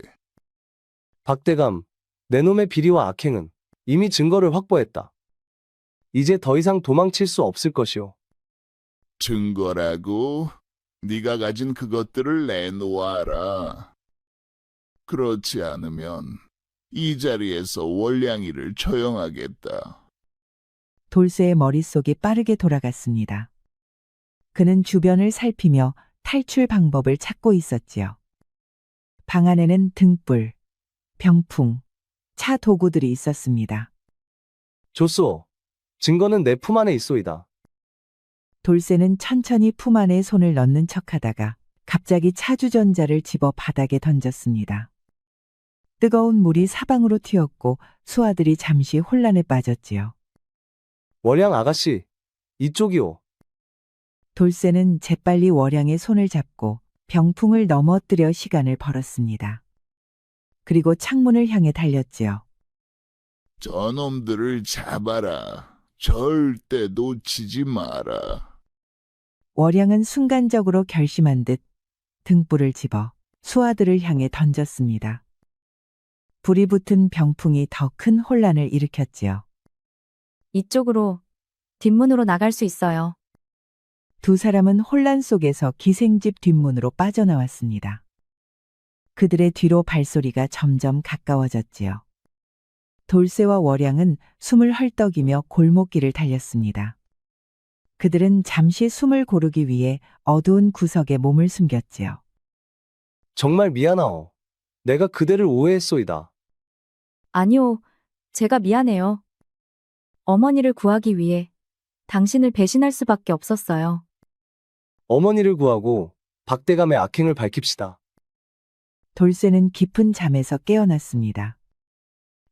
Speaker 14: 박대감, 내 놈의 비리와 악행은 이미 증거를 확보했다. 이제 더 이상 도망칠 수 없을 것이오.
Speaker 6: 증거라고? 네가 가진 그것들을 내놓아라. 그렇지 않으면 이 자리에서 월량이를 처형하겠다.
Speaker 2: 돌쇠의 머릿속이 빠르게 돌아갔습니다. 그는 주변을 살피며 탈출 방법을 찾고 있었지요. 방 안에는 등불, 병풍, 차 도구들이 있었습니다.
Speaker 14: 좋소. 증거는 내 품 안에 있소이다.
Speaker 2: 돌쇠는 천천히 품 안에 손을 넣는 척하다가 갑자기 차주전자를 집어 바닥에 던졌습니다. 뜨거운 물이 사방으로 튀었고 수하들이 잠시 혼란에 빠졌지요.
Speaker 14: 월량 아가씨, 이쪽이오.
Speaker 2: 돌쇠는 재빨리 월양의 손을 잡고 병풍을 넘어뜨려 시간을 벌었습니다. 그리고 창문을 향해 달렸지요.
Speaker 6: 저놈들을 잡아라. 절대 놓치지 마라.
Speaker 2: 월양은 순간적으로 결심한 듯 등불을 집어 수하들을 향해 던졌습니다. 불이 붙은 병풍이 더 큰 혼란을 일으켰지요.
Speaker 3: 이쪽으로, 뒷문으로 나갈 수 있어요.
Speaker 2: 두 사람은 혼란 속에서 기생집 뒷문으로 빠져나왔습니다. 그들의 뒤로 발소리가 점점 가까워졌지요. 돌쇠와 월양은 숨을 헐떡이며 골목길을 달렸습니다. 그들은 잠시 숨을 고르기 위해 어두운 구석에 몸을 숨겼지요.
Speaker 14: 정말 미안하오. 내가 그대를 오해했소이다.
Speaker 3: 아니요, 제가 미안해요. 어머니를 구하기 위해 당신을 배신할 수밖에 없었어요.
Speaker 14: 어머니를 구하고 박대감의 악행을 밝힙시다.
Speaker 2: 돌쇠는 깊은 잠에서 깨어났습니다.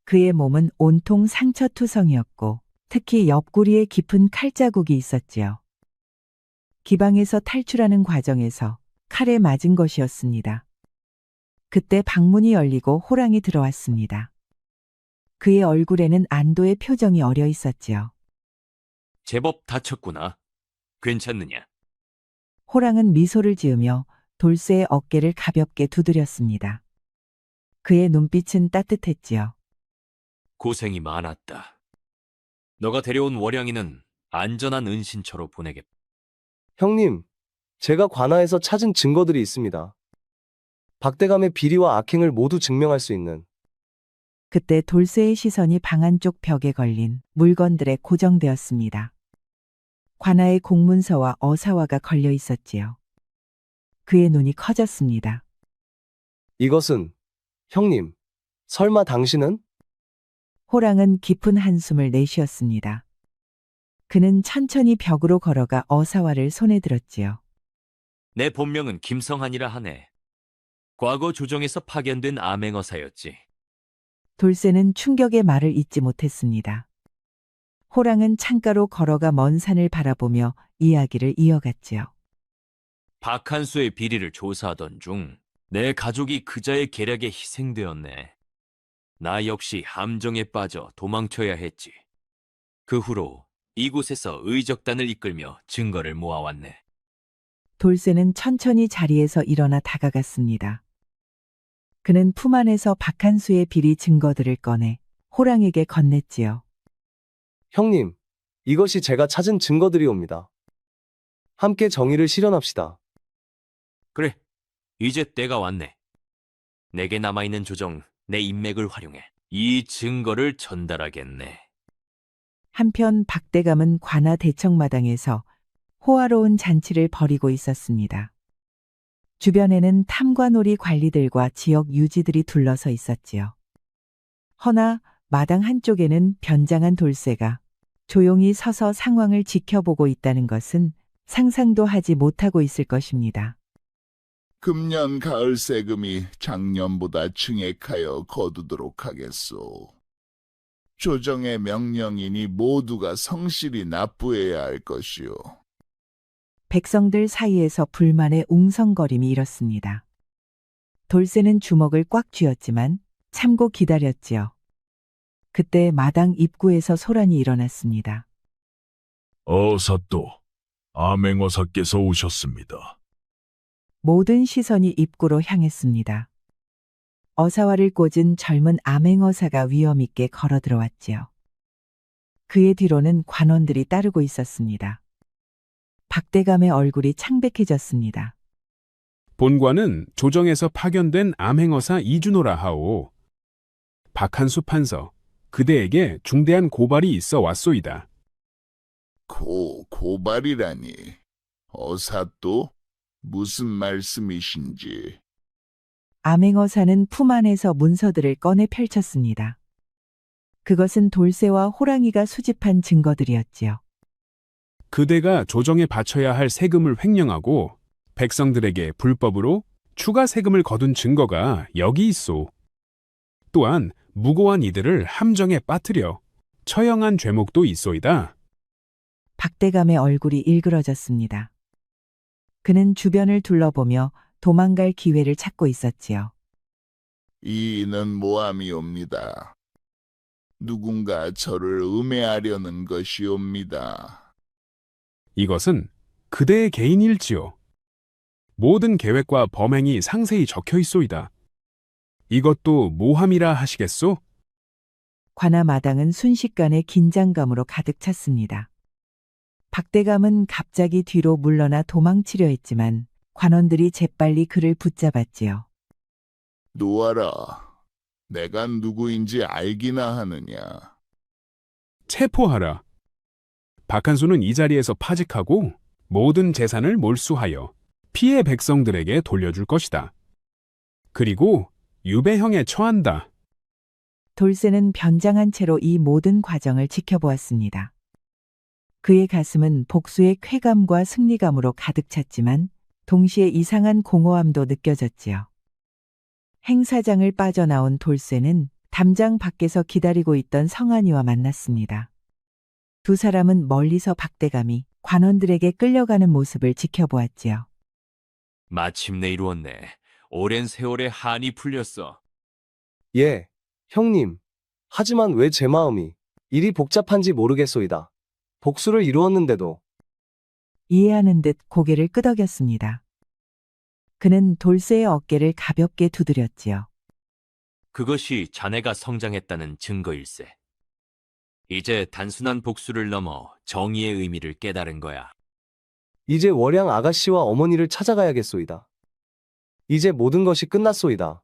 Speaker 2: 그의 몸은 온통 상처투성이었고 특히 옆구리에 깊은 칼자국이 있었지요. 기방에서 탈출하는 과정에서 칼에 맞은 것이었습니다. 그때 방문이 열리고 호랑이 들어왔습니다. 그의 얼굴에는 안도의 표정이 어려 있었지요.
Speaker 19: 제법 다쳤구나. 괜찮느냐?
Speaker 2: 호랑은 미소를 지으며 돌쇠의 어깨를 가볍게 두드렸습니다. 그의 눈빛은 따뜻했지요.
Speaker 19: 고생이 많았다. 너가 데려온 월양이는 안전한 은신처로 보내겠다.
Speaker 14: 형님, 제가 관아에서 찾은 증거들이 있습니다. 박대감의 비리와 악행을 모두 증명할 수 있는.
Speaker 2: 그때 돌쇠의 시선이 방 안쪽 벽에 걸린 물건들에 고정되었습니다. 관아의 공문서와 어사화가 걸려 있었지요. 그의 눈이 커졌습니다.
Speaker 14: 이것은, 형님, 설마 당신은?
Speaker 2: 호랑은 깊은 한숨을 내쉬었습니다. 그는 천천히 벽으로 걸어가 어사화를 손에 들었지요.
Speaker 19: 내 본명은 김성한이라 하네. 과거 조정에서 파견된 암행어사였지.
Speaker 2: 돌쇠는 충격의 말을 잊지 못했습니다. 호랑은 창가로 걸어가 먼 산을 바라보며 이야기를 이어갔지요.
Speaker 19: 박한수의 비리를 조사하던 중 내 가족이 그자의 계략에 희생되었네. 나 역시 함정에 빠져 도망쳐야 했지. 그 후로 이곳에서 의적단을 이끌며 증거를 모아왔네.
Speaker 2: 돌쇠는 천천히 자리에서 일어나 다가갔습니다. 그는 품 안에서 박한수의 비리 증거들을 꺼내 호랑에게 건넸지요.
Speaker 14: 형님, 이것이 제가 찾은 증거들이옵니다. 함께 정의를 실현합시다.
Speaker 19: 그래, 이제 때가 왔네. 내게 남아있는 조정, 내 인맥을 활용해 이 증거를 전달하겠네.
Speaker 2: 한편 박대감은 관아 대청마당에서 호화로운 잔치를 벌이고 있었습니다. 주변에는 탐관오리 관리들과 지역 유지들이 둘러서 있었지요. 허나 마당 한쪽에는 변장한 돌쇠가 조용히 서서 상황을 지켜보고 있다는 것은 상상도 하지 못하고 있을 것입니다.
Speaker 6: 금년 가을 세금이 작년보다 증액하여 거두도록 하겠소. 조정의 명령이니 모두가 성실히 납부해야 할 것이오.
Speaker 2: 백성들 사이에서 불만의 웅성거림이 일었습니다. 돌쇠는 주먹을 꽉 쥐었지만 참고 기다렸지요. 그때 마당 입구에서 소란이 일어났습니다.
Speaker 17: 어사또, 암행어사께서 오셨습니다.
Speaker 2: 모든 시선이 입구로 향했습니다. 어사화를 꽂은 젊은 암행어사가 위엄있게 걸어 들어왔지요. 그의 뒤로는 관원들이 따르고 있었습니다. 박대감의 얼굴이 창백해졌습니다.
Speaker 11: 본관은 조정에서 파견된 암행어사 이준호라 하오. 박한수 판서, 그대에게 중대한 고발이 있어 왔소이다.
Speaker 6: 고발이라니. 어사또? 무슨 말씀이신지.
Speaker 2: 암행어사는 품 안에서 문서들을 꺼내 펼쳤습니다. 그것은 돌쇠와 호랑이가 수집한 증거들이었지요.
Speaker 11: 그대가 조정에 바쳐야 할 세금을 횡령하고 백성들에게 불법으로 추가 세금을 거둔 증거가 여기 있소. 또한 무고한 이들을 함정에 빠뜨려 처형한 죄목도 있소이다.
Speaker 2: 박대감의 얼굴이 일그러졌습니다. 그는 주변을 둘러보며 도망갈 기회를 찾고 있었지요.
Speaker 6: 이는 모함이옵니다. 누군가 저를 음해하려는 것이옵니다.
Speaker 11: 이것은 그대의 개인일지요. 모든 계획과 범행이 상세히 적혀 있소이다. 이것도 모함이라 하시겠소?
Speaker 2: 관아 마당은 순식간에 긴장감으로 가득 찼습니다. 박대감은 갑자기 뒤로 물러나 도망치려 했지만 관원들이 재빨리 그를 붙잡았지요.
Speaker 6: 놓아라. 내가 누구인지 알기나 하느냐.
Speaker 11: 체포하라. 박한수는 이 자리에서 파직하고 모든 재산을 몰수하여 피해 백성들에게 돌려줄 것이다. 그리고 유배형에 처한다.
Speaker 2: 돌쇠는 변장한 채로 이 모든 과정을 지켜보았습니다. 그의 가슴은 복수의 쾌감과 승리감으로 가득 찼지만 동시에 이상한 공허함도 느껴졌지요. 행사장을 빠져나온 돌쇠는 담장 밖에서 기다리고 있던 성안이와 만났습니다. 두 사람은 멀리서 박대감이 관원들에게 끌려가는 모습을 지켜보았지요.
Speaker 19: 마침내 이루었네. 오랜 세월의 한이 풀렸어.
Speaker 14: 예, 형님. 하지만 왜 제 마음이 일이 복잡한지 모르겠소이다. 복수를 이루었는데도.
Speaker 2: 이해하는 듯 고개를 끄덕였습니다. 그는 돌쇠의 어깨를 가볍게 두드렸지요.
Speaker 19: 그것이 자네가 성장했다는 증거일세. 이제 단순한 복수를 넘어 정의의 의미를 깨달은 거야.
Speaker 14: 이제 월양 아가씨와 어머니를 찾아가야겠소이다. 이제 모든 것이 끝났소이다.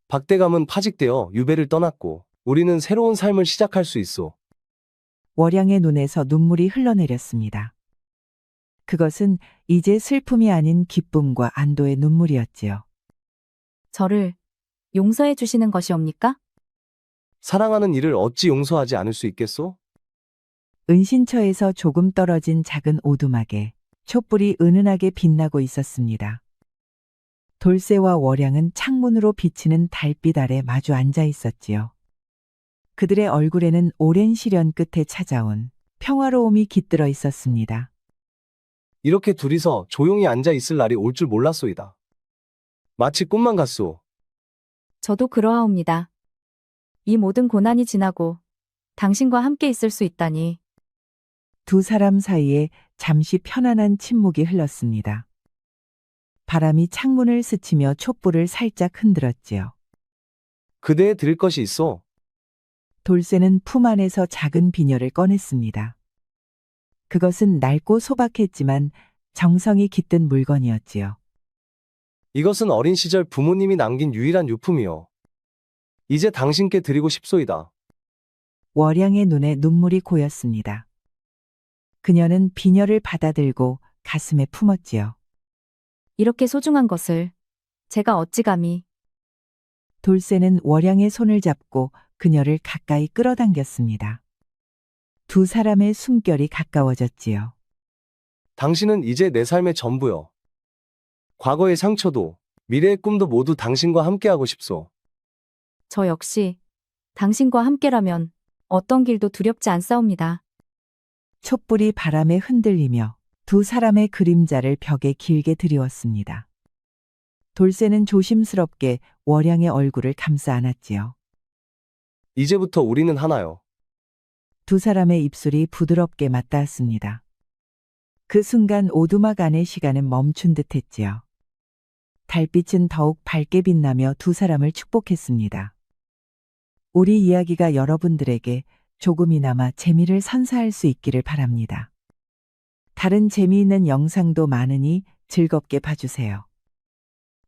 Speaker 14: 박대감은 파직되어 유배를 떠났고 우리는 새로운 삶을 시작할 수 있소.
Speaker 2: 월양의 눈에서 눈물이 흘러내렸습니다. 그것은 이제 슬픔이 아닌 기쁨과 안도의 눈물이었지요.
Speaker 3: 저를 용서해 주시는 것이옵니까?
Speaker 14: 사랑하는 이를 어찌 용서하지 않을 수 있겠소?
Speaker 2: 은신처에서 조금 떨어진 작은 오두막에 촛불이 은은하게 빛나고 있었습니다. 돌쇠와 월양은 창문으로 비치는 달빛 아래 마주 앉아 있었지요. 그들의 얼굴에는 오랜 시련 끝에 찾아온 평화로움이 깃들어 있었습니다.
Speaker 14: 이렇게 둘이서 조용히 앉아 있을 날이 올 줄 몰랐소이다. 마치 꿈만 같소.
Speaker 3: 저도 그러하옵니다. 이 모든 고난이 지나고 당신과 함께 있을 수 있다니.
Speaker 2: 두 사람 사이에 잠시 편안한 침묵이 흘렀습니다. 바람이 창문을 스치며 촛불을 살짝 흔들었지요.
Speaker 14: 그대에 드릴 것이 있어.
Speaker 2: 돌쇠는 품 안에서 작은 비녀를 꺼냈습니다. 그것은 낡고 소박했지만 정성이 깃든 물건이었지요.
Speaker 14: 이것은 어린 시절 부모님이 남긴 유일한 유품이요. 이제 당신께 드리고 싶소이다.
Speaker 2: 월양의 눈에 눈물이 고였습니다. 그녀는 비녀를 받아들고 가슴에 품었지요.
Speaker 3: 이렇게 소중한 것을 제가 어찌 감히.
Speaker 2: 돌쇠는 월양의 손을 잡고 그녀를 가까이 끌어당겼습니다. 두 사람의 숨결이 가까워졌지요.
Speaker 14: 당신은 이제 내 삶의 전부요. 과거의 상처도 미래의 꿈도 모두 당신과 함께하고 싶소.
Speaker 3: 저 역시 당신과 함께라면 어떤 길도 두렵지 않사옵니다.
Speaker 2: 촛불이 바람에 흔들리며 두 사람의 그림자를 벽에 길게 드리웠습니다. 돌쇠는 조심스럽게 월양의 얼굴을 감싸 안았지요.
Speaker 14: 이제부터 우리는 하나요.
Speaker 2: 두 사람의 입술이 부드럽게 맞닿았습니다. 그 순간 오두막 안의 시간은 멈춘 듯했지요. 달빛은 더욱 밝게 빛나며 두 사람을 축복했습니다. 우리 이야기가 여러분들에게 조금이나마 재미를 선사할 수 있기를 바랍니다. 다른 재미있는 영상도 많으니 즐겁게 봐주세요.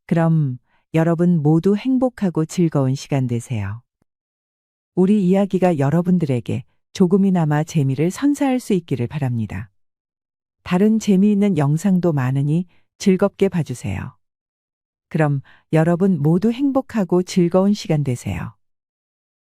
Speaker 2: 그럼 여러분 모두 행복하고 즐거운 시간 되세요. 우리 이야기가 여러분들에게 조금이나마 재미를 선사할 수 있기를 바랍니다. 다른 재미있는 영상도 많으니 즐겁게 봐주세요. 그럼 여러분 모두 행복하고 즐거운 시간 되세요.